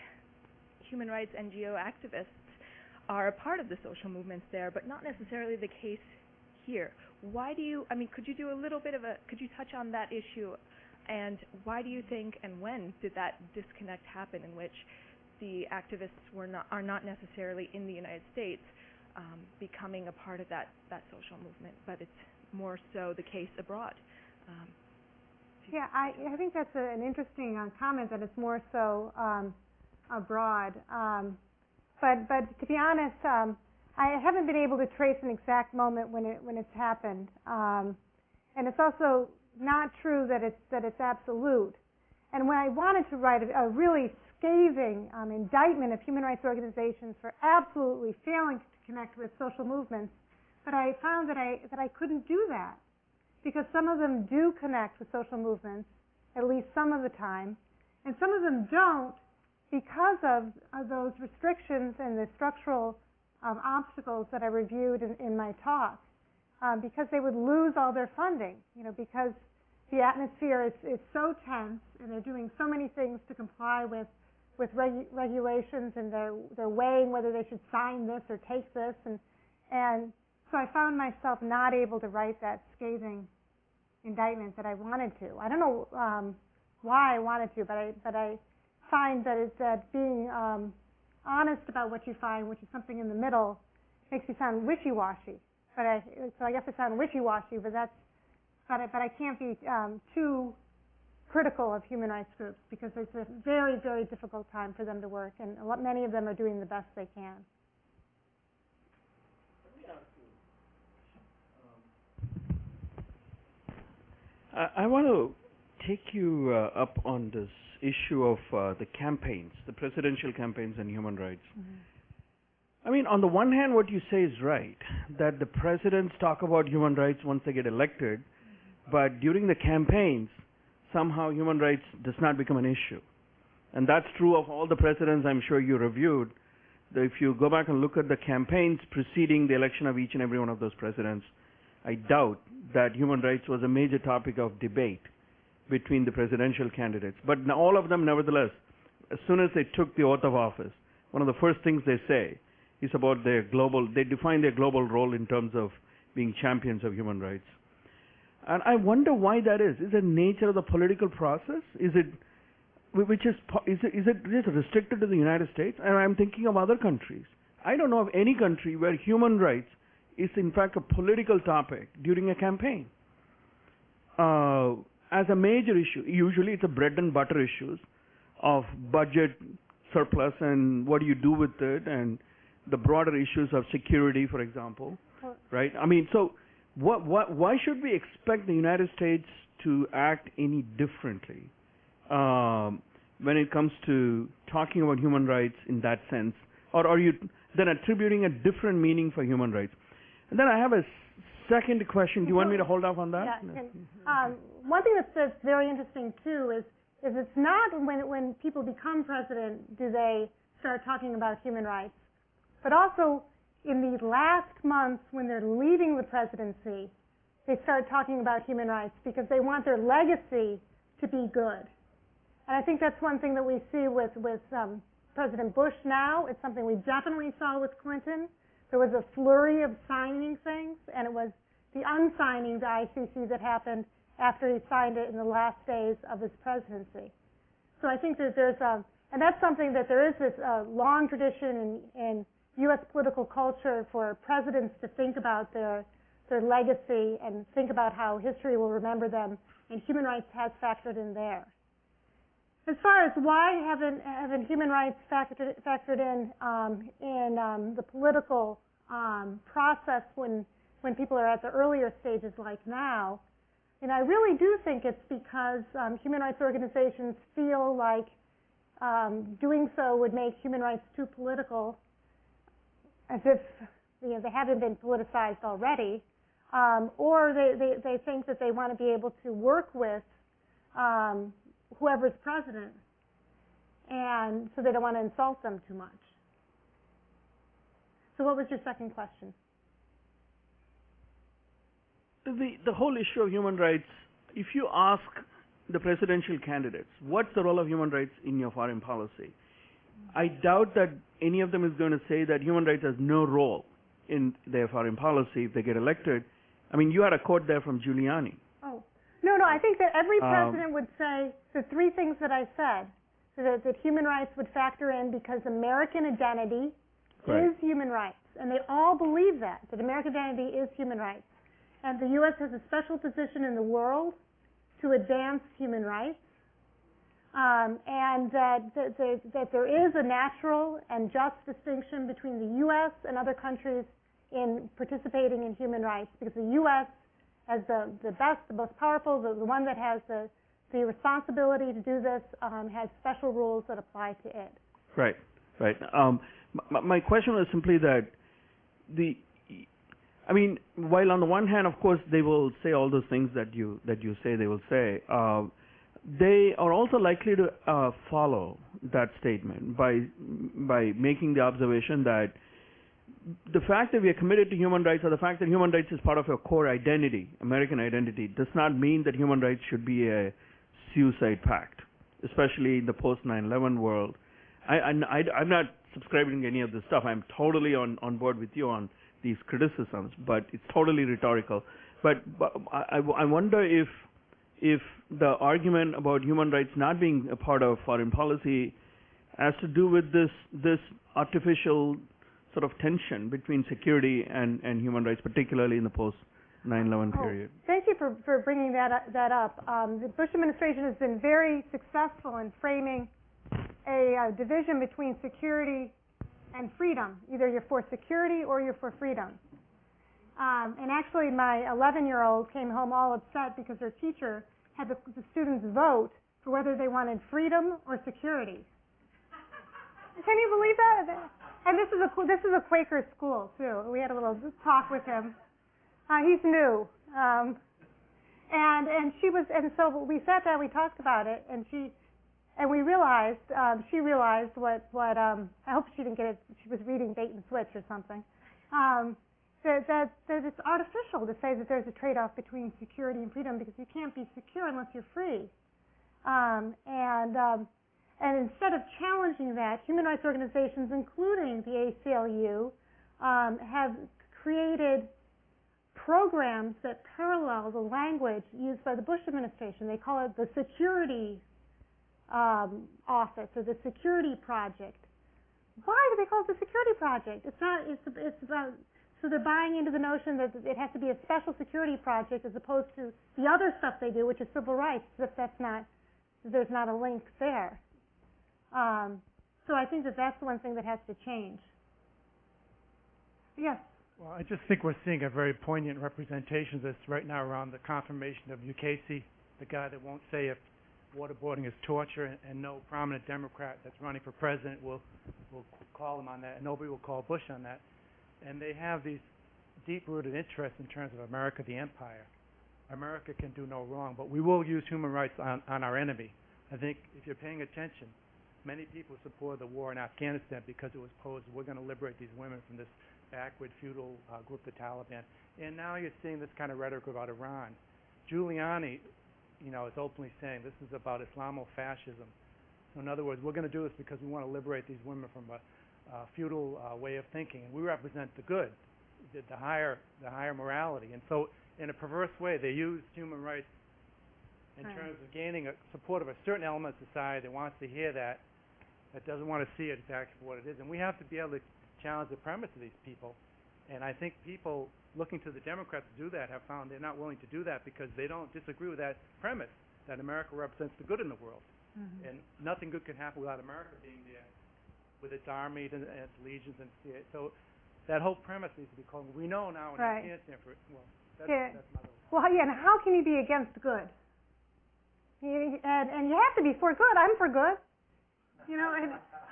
human rights NGO activists are a part of the social movements there, but not necessarily the case here. Why do you, I mean, could you do a little bit of a, could you touch on that issue, and why do you think and when did that disconnect happen in which the activists are not necessarily in the United States becoming a part of that social movement, but it's more so the case abroad? Yeah, I think that's an interesting comment that it's more so abroad. But to be honest, I haven't been able to trace an exact moment when it's happened, and it's also not true that it's absolute. And when I wanted to write a really scathing indictment of human rights organizations for absolutely failing to connect with social movements, but I found that I couldn't do that, because some of them do connect with social movements, at least some of the time, and some of them don't, because of those restrictions and the structural obstacles that I reviewed in my talk, because they would lose all their funding, you know, because the atmosphere is so tense, and they're doing so many things to comply with regulations, and they're weighing whether they should sign this or take this, and so I found myself not able to write that scathing indictment that I wanted to. I don't know why I wanted to, but I find that being honest about what you find, which is something in the middle, makes you sound wishy-washy. So I guess I sound wishy-washy, but I can't be too critical of human rights groups, because it's a very, very difficult time for them to work, and many of them are doing the best they can. I want to take you up on this issue of the campaigns, the presidential campaigns and human rights. I mean, on the one hand, what you say is right, that the presidents talk about human rights once they get elected, but during the campaigns, somehow human rights does not become an issue. And that's true of all the presidents I'm sure you reviewed. If you go back and look at the campaigns preceding the election of each and every one of those presidents, I doubt that human rights was a major topic of debate between the presidential candidates. But all of them, nevertheless, as soon as they took the oath of office, one of the first things they say is about they define their global role in terms of being champions of human rights. And I wonder why that is. Is it the nature of the political process? Is it restricted to the United States? And I'm thinking of other countries. I don't know of any country where human rights is in fact a political topic during a campaign. As a major issue, usually it's a bread and butter issues of budget surplus and what do you do with it, and the broader issues of security, for example, right? I mean, so why should we expect the United States to act any differently when it comes to talking about human rights in that sense? Or are you then attributing a different meaning for human rights? And then I have a second question. Do you want me to hold off on that? Yeah. One thing that's very interesting too is it's not when people become president do they start talking about human rights, but also in these last months when they're leaving the presidency, they start talking about human rights because they want their legacy to be good. And I think that's one thing that we see with President Bush now. It's something we definitely saw with Clinton. There was a flurry of signing things, and it was the unsigning the ICC that happened after he signed it in the last days of his presidency. So I think that and that's something that there is this long tradition in U.S. political culture for presidents to think about their legacy and think about how history will remember them, and human rights has factored in there. As far as why haven't human rights factored in the political process when people are at the earlier stages like now, and I really do think it's because human rights organizations feel like doing so would make human rights too political. as if they haven't been politicized already, or they think that they want to be able to work with whoever's president, and so they don't want to insult them too much. So what was your second question? The whole issue of human rights, if you ask the presidential candidates, what's the role of human rights in your foreign policy? I doubt that any of them is going to say that human rights has no role in their foreign policy if they get elected. I mean, you had a quote there from Giuliani. Oh, no, I think that every president would say the three things that I said, that human rights would factor in because American identity is human rights. And they all believe that American identity is human rights. And the U.S. has a special position in the world to advance human rights, and that there is a natural and just distinction between the U.S. and other countries in participating in human rights, because the U.S. as the best, the most powerful, the one that has the responsibility to do this, has special rules that apply to it. Right. My question was simply that while on the one hand, of course, they will say all those things that you say they will say, they are also likely to follow that statement by making the observation that the fact that we are committed to human rights, or the fact that human rights is part of our core identity, American identity, does not mean that human rights should be a suicide pact, especially in the post 9/11 world. I'm not subscribing to any of this stuff. I'm totally on board with you on these criticisms, but it's totally rhetorical. But I wonder if the argument about human rights not being a part of foreign policy has to do with this artificial sort of tension between security and human rights, particularly in the post 9/11 period. Thank you for bringing that up. The Bush administration has been very successful in framing a division between security and freedom. Either you're for security or you're for freedom. And actually, my 11-year-old came home all upset because her teacher had the students vote for whether they wanted freedom or security. Can you believe that? And this is a Quaker school too. We had a little talk with him. He's new, and so we sat down, we talked about it, and we realized she realized what I hope she didn't get it. She was reading Bait and Switch or something. That it's artificial to say that there's a trade-off between security and freedom, because you can't be secure unless you're free. And instead of challenging that, human rights organizations, including the ACLU, have created programs that parallel the language used by the Bush administration. They call it the Security Office or the Security Project. Why do they call it the Security Project? It's not. It's about. So they're buying into the notion that it has to be a special security project as opposed to the other stuff they do, which is civil rights. There's not a link there. So I think that's the one thing that has to change. Yes. Well, I just think we're seeing a very poignant representation of this right now around the confirmation of Mukasey, the guy that won't say if waterboarding is torture, and no prominent Democrat that's running for president will call him on that, and nobody will call Bush on that. And they have these deep-rooted interests in terms of America, the empire. America can do no wrong, but we will use human rights on our enemy. I think if you're paying attention, many people supported the war in Afghanistan because it was posed, we're going to liberate these women from this backward feudal group, the Taliban. And now you're seeing this kind of rhetoric about Iran. Giuliani, is openly saying this is about Islamofascism. So in other words, we're going to do this because we want to liberate these women from a feudal way of thinking. And we represent the good, the higher morality. And so in a perverse way, they use human rights in terms of gaining support of a certain element of society that wants to hear that doesn't want to see it exactly for what it is. And we have to be able to challenge the premise of these people. And I think people looking to the Democrats to do that have found they're not willing to do that because they don't disagree with that premise that America represents the good in the world. Mm-hmm. And nothing good can happen without America being there with its army and its legions. So that whole premise needs to be called. We know now in Afghanistan, that's another one. Well, yeah, and how can you be against good? And you have to be for good. I'm for good. And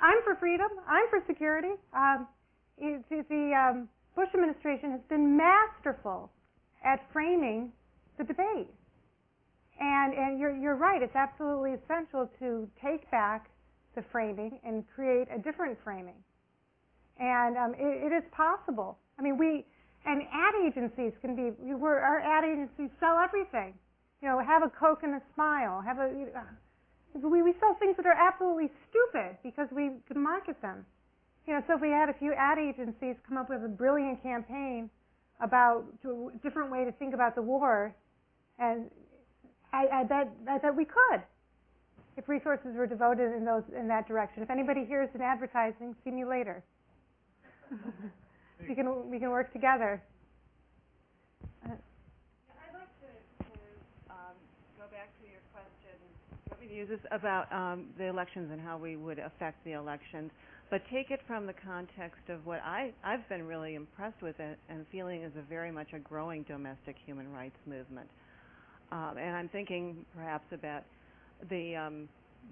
I'm for freedom. I'm for security. the Bush administration has been masterful at framing the debate. And you're right, it's absolutely essential to take back the framing and create a different framing. And it is possible. I mean, and ad agencies can be, our ad agencies sell everything. You know, have a Coke and a smile. We sell things that are absolutely stupid because we can market them. You know, so if we had a few ad agencies come up with a brilliant campaign about a different way to think about the war, and I bet we could, if resources were devoted in that direction. If anybody here is in advertising, see me later. we can work together. I'd like to go back to your question. Let me use this about the elections and how we would affect the elections, but take it from the context of what I've been really impressed with and feeling is very much a growing domestic human rights movement. And I'm thinking perhaps about the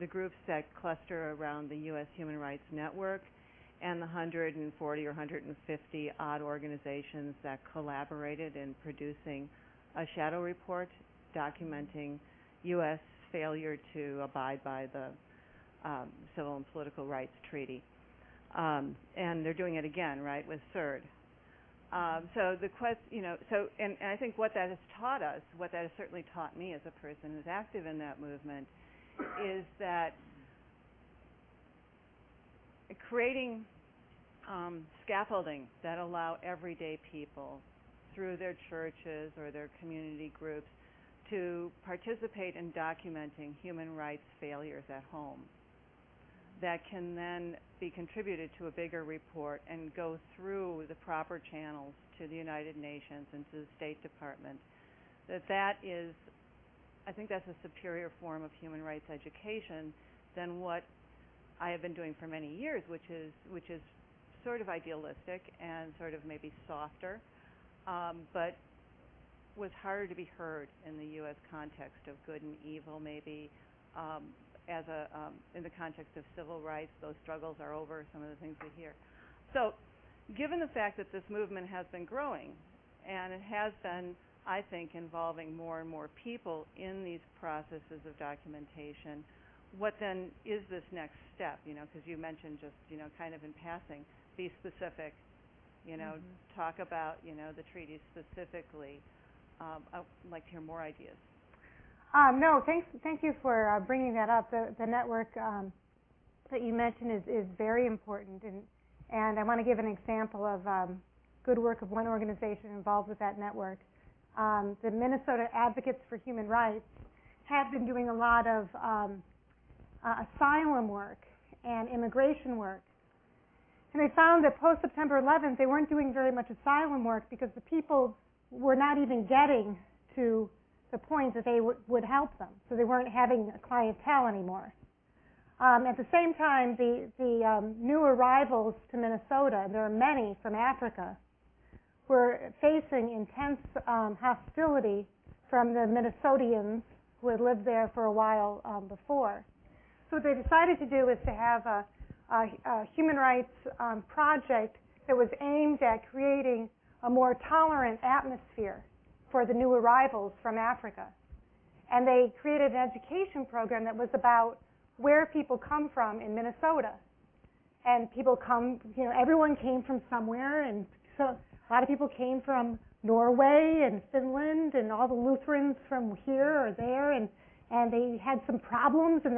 groups that cluster around the U.S. Human Rights Network and the 140 or 150 odd organizations that collaborated in producing a shadow report documenting U.S. failure to abide by the Civil and Political Rights Treaty. And they're doing it again, right, with CERD. So the and I think what that has taught us, what that has certainly taught me as a person who's active in that movement, is that creating scaffolding that allow everyday people through their churches or their community groups to participate in documenting human rights failures at home that can then be contributed to a bigger report and go through the proper channels to the United Nations and to the State Department, that is, I think that's a superior form of human rights education than what I have been doing for many years, which is sort of idealistic and sort of maybe softer, but was harder to be heard in the U.S. context of good and evil, maybe. In the context of civil rights, those struggles are over, some of the things we hear. So given the fact that this movement has been growing, and it has been, I think, involving more and more people in these processes of documentation, what then is this next step? You know, because you mentioned just, kind of in passing, be specific, talk about, the treaties specifically. I'd like to hear more ideas. No, thank you for bringing that up. The network that you mentioned is very important, and I want to give an example of good work of one organization involved with that network. The Minnesota Advocates for Human Rights have been doing a lot of asylum work and immigration work, and they found that post-September 11th they weren't doing very much asylum work because the people were not even getting to the point that they would help them, so they weren't having a clientele anymore. At the same time, the new arrivals to Minnesota, and there are many from Africa, were facing intense hostility from the Minnesotians who had lived there for a while before. So what they decided to do is to have a human rights project that was aimed at creating a more tolerant atmosphere for the new arrivals from Africa. And they created an education program that was about where people come from in Minnesota. And people come, everyone came from somewhere, and so a lot of people came from Norway and Finland, and all the Lutherans from here or there, and they had some problems, and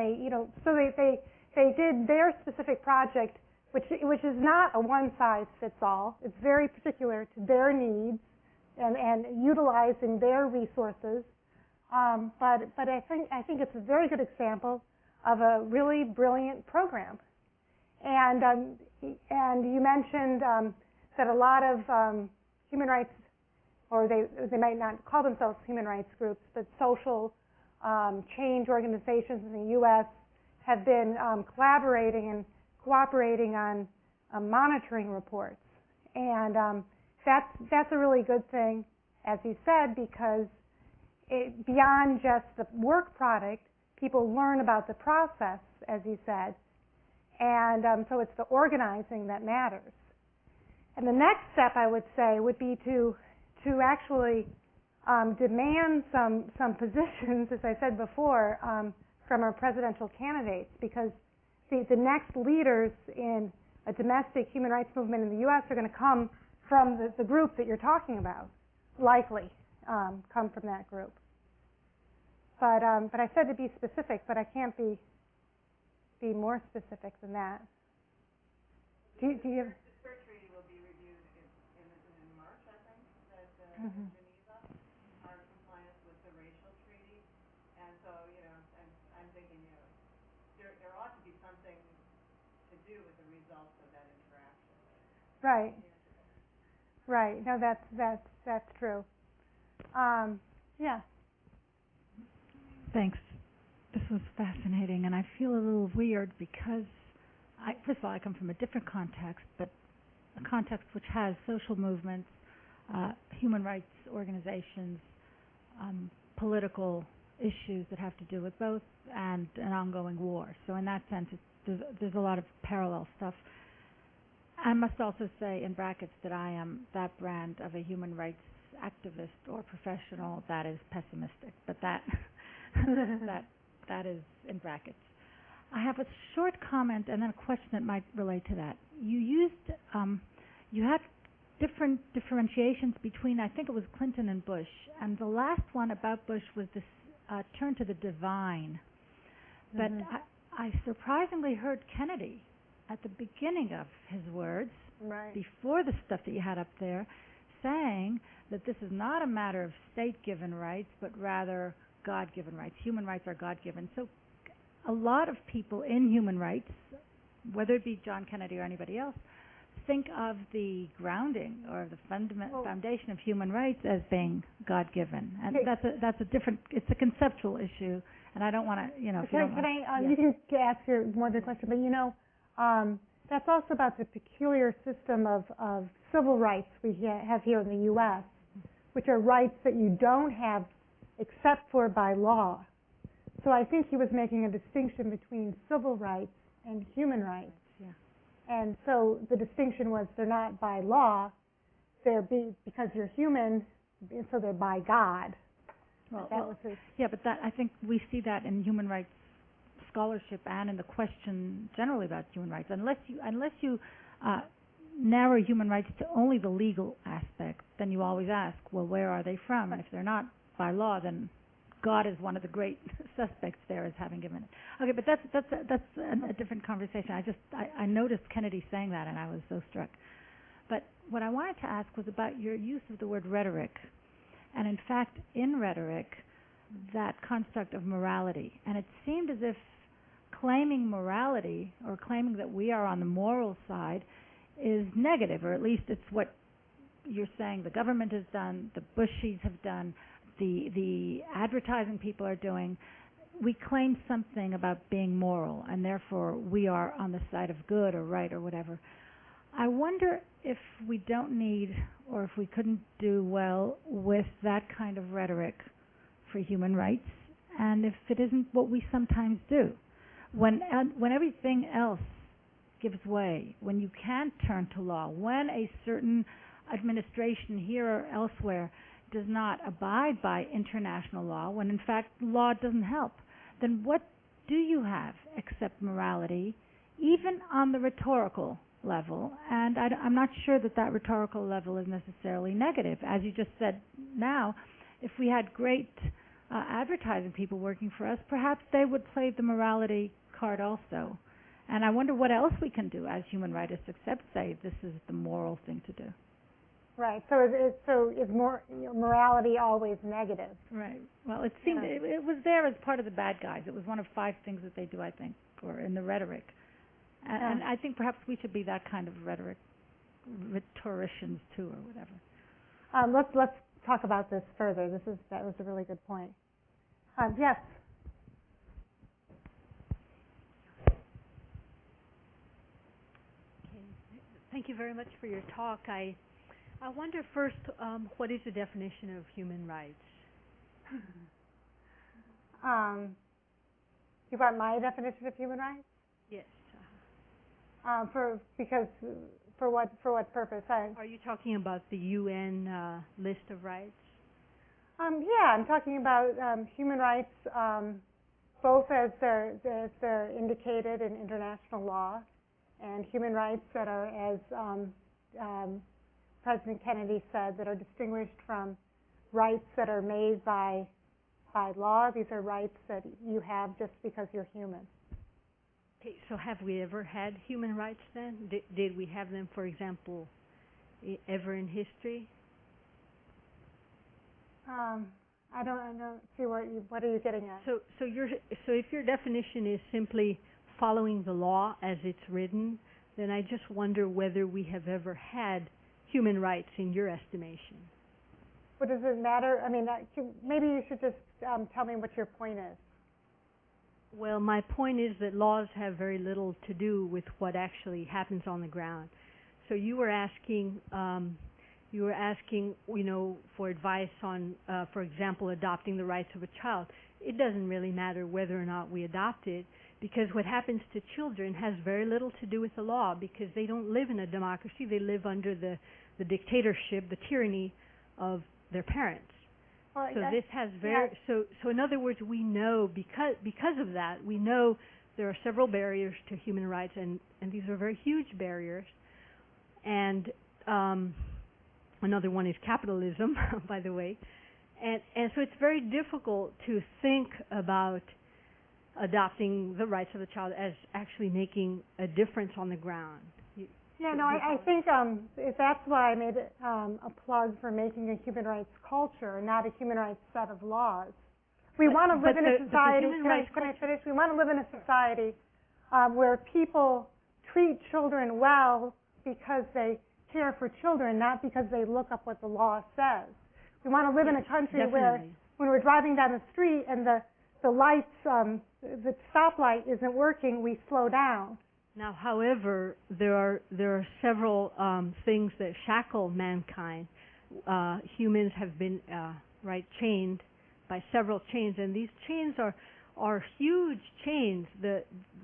so they did their specific project, which is not a one-size-fits-all. It's very particular to their needs, and utilizing their resources, but I think it's a very good example of a really brilliant program. And you mentioned that a lot of human rights, or they might not call themselves human rights groups, but social change organizations in the U.S. have been collaborating and cooperating on monitoring reports, and that's a really good thing, as you said, because beyond just the work product, people learn about the process, as you said, and so it's the organizing that matters. And the next step, I would say, would be to actually demand some positions, as I said before, from our presidential candidates, because the next leaders in a domestic human rights movement in the U.S. are going to come from the group that you're talking about, likely come from that group. But I said to be specific, but I can't be more specific than that. Do you have? The Starr Treaty will be reviewed in March, I think, at Geneva, our compliance with the racial treaty, and so I'm thinking there ought to be something to do with the results of that interaction. Right. Right. No, that's true. Yeah. Thanks. This was fascinating, and I feel a little weird because, first of all, I come from a different context, but a context which has social movements, human rights organizations, political issues that have to do with both, and an ongoing war. So in that sense, there's a lot of parallel stuff. I must also say, in brackets, that I am that brand of a human rights activist or professional that is pessimistic, but that is in brackets. I have a short comment and then a question that might relate to that. You used, you had different differentiations between, I think it was Clinton and Bush, and the last one about Bush was this turn to the divine. But I surprisingly heard Kennedy at the beginning of his words, before the stuff that you had up there, saying that this is not a matter of state-given rights, but rather God-given rights. Human rights are God-given. So a lot of people in human rights, whether it be John Kennedy or anybody else, think of the grounding or the foundation of human rights as being God-given, and that's a different. It's a conceptual issue, and I don't want to, You can ask your more than question, but that's also about the peculiar system of civil rights we have here in the U.S., which are rights that you don't have except for by law. So I think he was making a distinction between civil rights and human rights. And so the distinction was they're not by law, because you're human, so they're by God. But I think we see that in human rights scholarship and in the question generally about human rights. Unless you narrow human rights to only the legal aspect, then you always ask, well, where are they from? And if they're not by law, then God is one of the great suspects there as having given it. Okay, but that's a different conversation. I noticed Kennedy saying that, and I was so struck. But what I wanted to ask was about your use of the word rhetoric, and in fact, in rhetoric, that construct of morality. And it seemed as if claiming morality or claiming that we are on the moral side is negative, or at least it's what you're saying the government has done, the Bushies have done, the advertising people are doing. We claim something about being moral, and therefore we are on the side of good or right or whatever. I wonder if we don't need, or if we couldn't do well with that kind of rhetoric for human rights, and if it isn't what we sometimes do. When everything else gives way, when you can't turn to law, when a certain administration here or elsewhere does not abide by international law, when in fact law doesn't help, then what do you have except morality, even on the rhetorical level? And I'm not sure that rhetorical level is necessarily negative. As you just said now, if we had great advertising people working for us, perhaps they would play the morality card also. And I wonder what else we can do as human rights except say this is the moral thing to do. Right. So is morality always negative? Right. Well, it seemed it was there as part of the bad guys. It was one of 5 things that they do, I think, or in the rhetoric. And I think perhaps we should be that kind of rhetoricians too, or whatever. Let's talk about this further. That was a really good point. Yes. Thank you very much for your talk. I wonder first, what is the definition of human rights? You want my definition of human rights? Yes. Because For what purpose? Are you talking about the UN list of rights? Yeah, I'm talking about human rights, both as they're indicated in international law, and human rights that are, as President Kennedy said, that are distinguished from rights that are made by law. These are rights that you have just because you're human. Okay, so have we ever had human rights then? Did we have them, for example, ever in history? I don't see what are you getting at? So if your definition is simply following the law as it's written, then I just wonder whether we have ever had human rights in your estimation. What does it matter? I mean, maybe you should just tell me what your point is. Well, my point is that laws have very little to do with what actually happens on the ground. So you were asking, for advice on, for example, adopting the rights of a child. It doesn't really matter whether or not we adopt it, because what happens to children has very little to do with the law, because they don't live in a democracy. They live under the dictatorship, the tyranny of their parents. Well, so this has very so in other words, we know because of that, we know there are several barriers to human rights, and these are very huge barriers. And another one is capitalism, by the way. And so it's very difficult to think about adopting the rights of the child as actually making a difference on the ground. I think that's why I made a plug for making a human rights culture, not a human rights set of laws. We want to live in a society. Can I finish? We want to live in a society where people treat children well because they care for children, not because they look up what the law says. We want to live in a country where, when we're driving down the street and the lights, the stoplight isn't working, we slow down. Now, however, there are several things that shackle mankind. Humans have been chained by several chains, and these chains are huge chains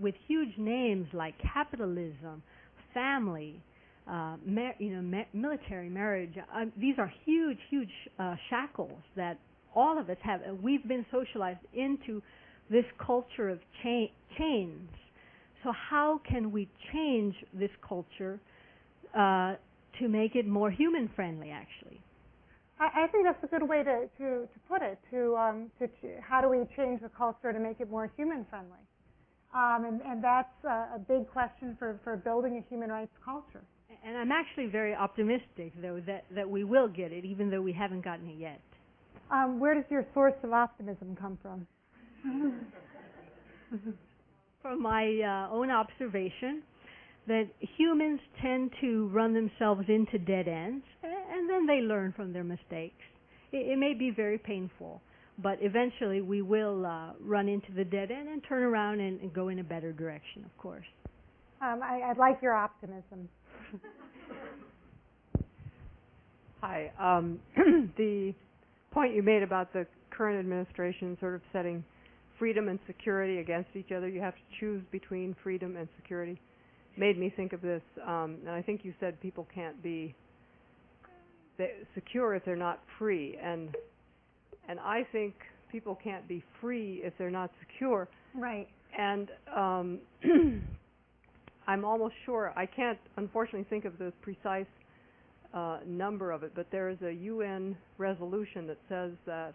with huge names like capitalism, family, military, marriage. These are huge shackles that all of us have. We've been socialized into this culture of chains. So how can we change this culture to make it more human-friendly, actually? I think that's a good way to put it, how do we change the culture to make it more human-friendly? And that's a big question for building a human rights culture. And I'm actually very optimistic, though, that we will get it, even though we haven't gotten it yet. Where does your source of optimism come from? From my own observation, that humans tend to run themselves into dead ends, and then they learn from their mistakes. It may be very painful, but eventually we will run into the dead end and turn around and go in a better direction, of course. I like your optimism. Hi. The point you made about the current administration sort of setting freedom and security against each other, you have to choose between freedom and security, made me think of this. And I think you said people can't be secure if they're not free. And I think people can't be free if they're not secure. Right. And I'm almost sure, I can't unfortunately think of the precise number of it, but there is a UN resolution that says that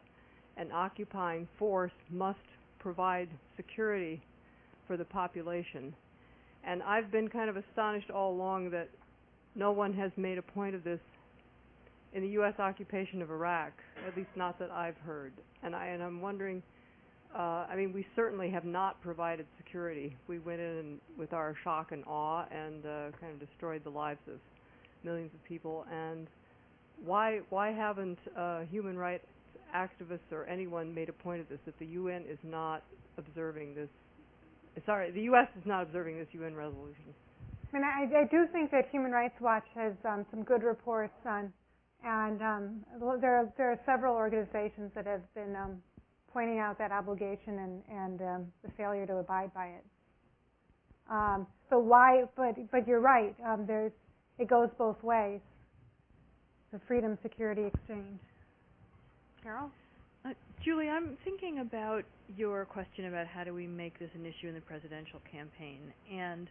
an occupying force must provide security for the population. And I've been kind of astonished all along that no one has made a point of this in the U.S. occupation of Iraq, at least not that I've heard. And I'm wondering, we certainly have not provided security. We went in with our shock and awe and kind of destroyed the lives of millions of people. And why haven't human rights activists or anyone made a point of this, that the UN is not observing this? Sorry, the U.S. is not observing this UN resolution. I do think that Human Rights Watch has some good reports on, and there are several organizations that have been pointing out that obligation and the failure to abide by it. But you're right. it goes both ways. The freedom security exchange. Carol? Julie, I'm thinking about your question about how do we make this an issue in the presidential campaign, and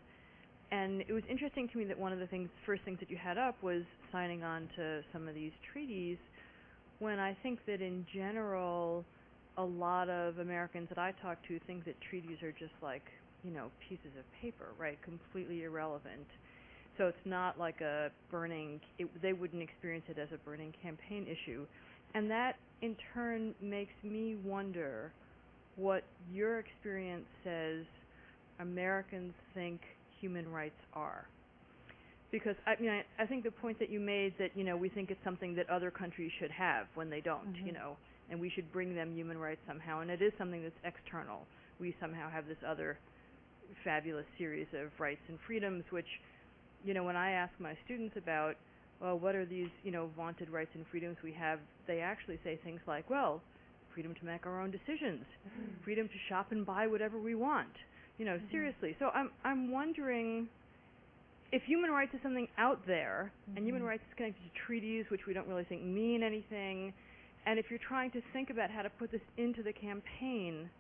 it was interesting to me that one of the first things that you had up was signing on to some of these treaties, when I think that in general a lot of Americans that I talk to think that treaties are just like, pieces of paper, right? Completely irrelevant. So it's not like they wouldn't experience it as a burning campaign issue. And that in turn makes me wonder what your experience says Americans think human rights are. Because I think the point that you made that, we think it's something that other countries should have when they don't, and we should bring them human rights somehow, and it is something that's external. We somehow have this other fabulous series of rights and freedoms, which, when I ask my students about, well, what are these, vaunted rights and freedoms we have, they actually say things like, well, freedom to make our own decisions, freedom to shop and buy whatever we want, seriously. So I'm wondering if human rights is something out there, and human rights is connected to treaties, which we don't really think mean anything, and if you're trying to think about how to put this into the campaign,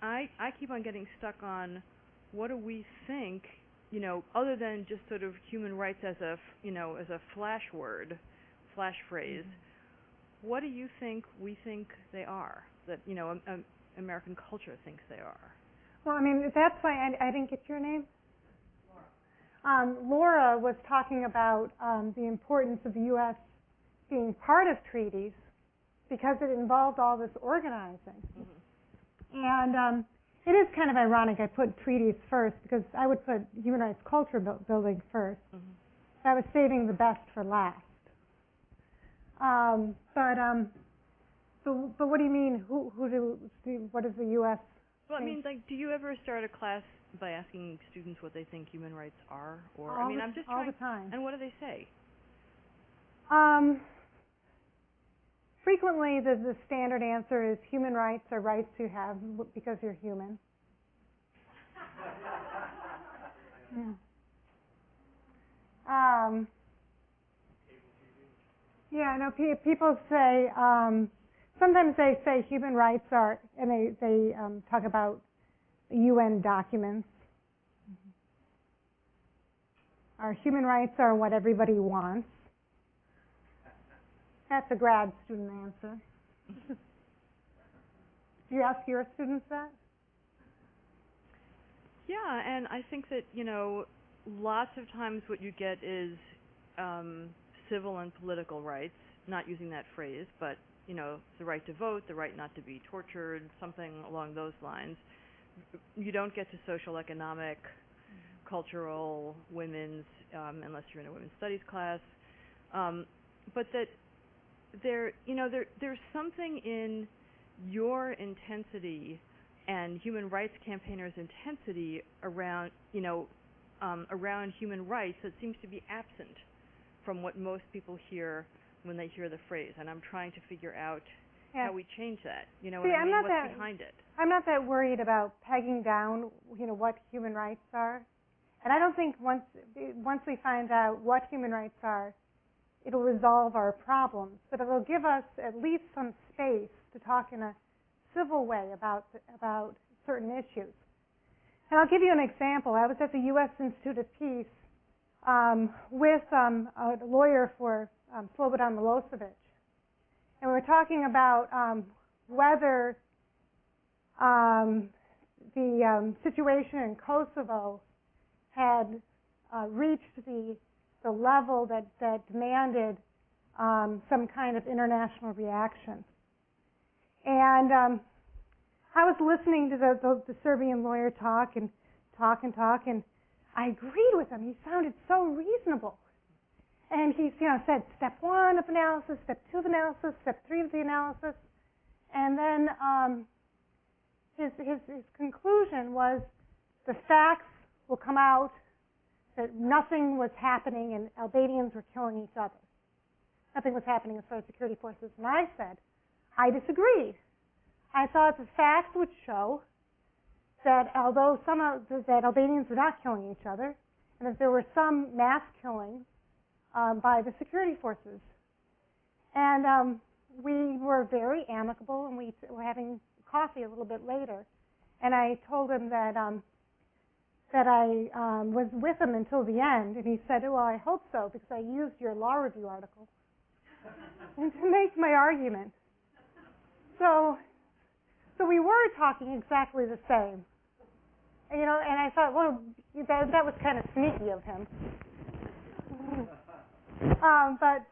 I keep on getting stuck on what do we think, other than just sort of human rights as a flash phrase. What do you think we think they are? That American culture thinks they are. Well, that's why I didn't get your name. Laura was talking about the importance of the U.S. being part of treaties because it involved all this organizing. And it is kind of ironic I put treaties first because I would put human rights culture building first. I was saving the best for last. But what do you mean? What does the U.S. Well, do you ever start a class by asking students what they think human rights are? Or I'm just all the time. And what do they say? Frequently, the standard answer is human rights are rights you have because you're human. People say, sometimes they say human rights are, and they talk about UN documents. Our human rights are what everybody wants. That's a grad student answer. Do you ask your students that? Yeah, and I think that, lots of times what you get is civil and political rights, not using that phrase, but, the right to vote, the right not to be tortured, something along those lines. You don't get to social, economic, cultural, women's, unless you're in a women's studies class. But that there's something in your intensity and human rights campaigners' intensity around, around human rights that seems to be absent from what most people hear when they hear the phrase. And I'm trying to figure out how we change that. What's behind it? I'm not that worried about pegging down, what human rights are. And I don't think once we find out what human rights are, it'll resolve our problems. But it'll give us at least some space to talk in a civil way about certain issues. And I'll give you an example. I was at the U.S. Institute of Peace with a lawyer for Slobodan Milosevic. And we were talking about whether the situation in Kosovo had reached the level that demanded some kind of international reaction. And I was listening to the Serbian lawyer talk, and I agreed with him. He sounded so reasonable. And he said step 1 of analysis, step 2 of analysis, step 3 of the analysis. And then his conclusion was the facts will come out that nothing was happening and Albanians were killing each other. Nothing was happening as far as security forces. And I said, I disagreed. I thought the facts would show that although that Albanians were not killing each other, and that there were some mass killings by the security forces. And we were very amicable, and we were having coffee a little bit later. And I told him that I was with him until the end, and he said, "Oh, well, I hope so, because I used your law review article and to make my argument." So we were talking exactly the same, and I thought, well, that was kind of sneaky of him. But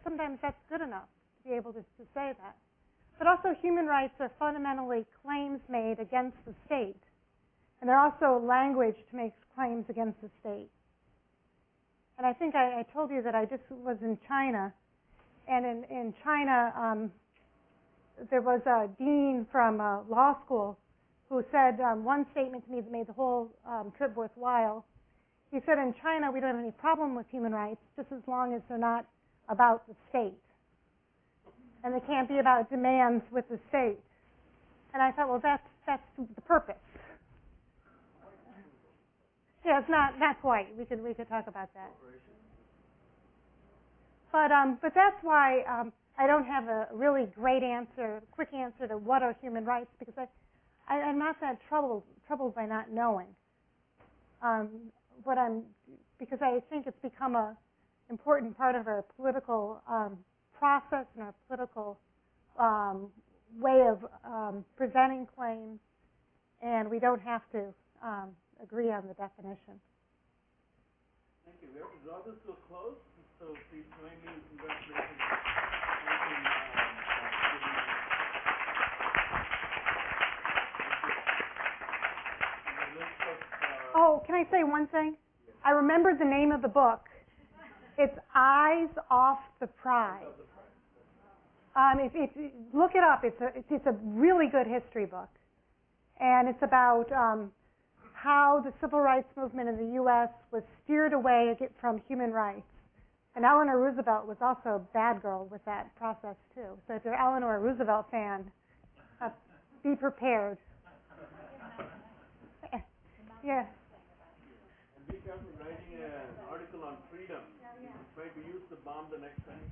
sometimes that's good enough to be able to say that. But also, human rights are fundamentally claims made against the state, and they're also language to make claims against the state. And I think I told you that I just was in China, and in China there was a dean from a law school who said one statement to me that made the whole trip worthwhile. He said, in China, we don't have any problem with human rights, just as long as they're not about the state. And they can't be about demands with the state. And I thought, well, that's the purpose. Yeah, it's not quite. We could talk about that. But that's why I don't have a really great answer, quick answer to what are human rights, because I'm not that troubled by not knowing. Because I think it's become a important part of our political process and our political way of presenting claims, and we don't have to agree on the definition. Thank you. We have to draw this to a close, so please join me in congratulating. Oh, can I say one thing? I remembered the name of the book. It's Eyes Off the Prize. Look it up. It's a really good history book, and it's about how the civil rights movement in the U.S. was steered away from human rights. And Eleanor Roosevelt was also a bad girl with that process too. So if you're an Eleanor Roosevelt fan, be prepared. Yeah. And be careful writing an article on freedom. Try to use the bomb the next time.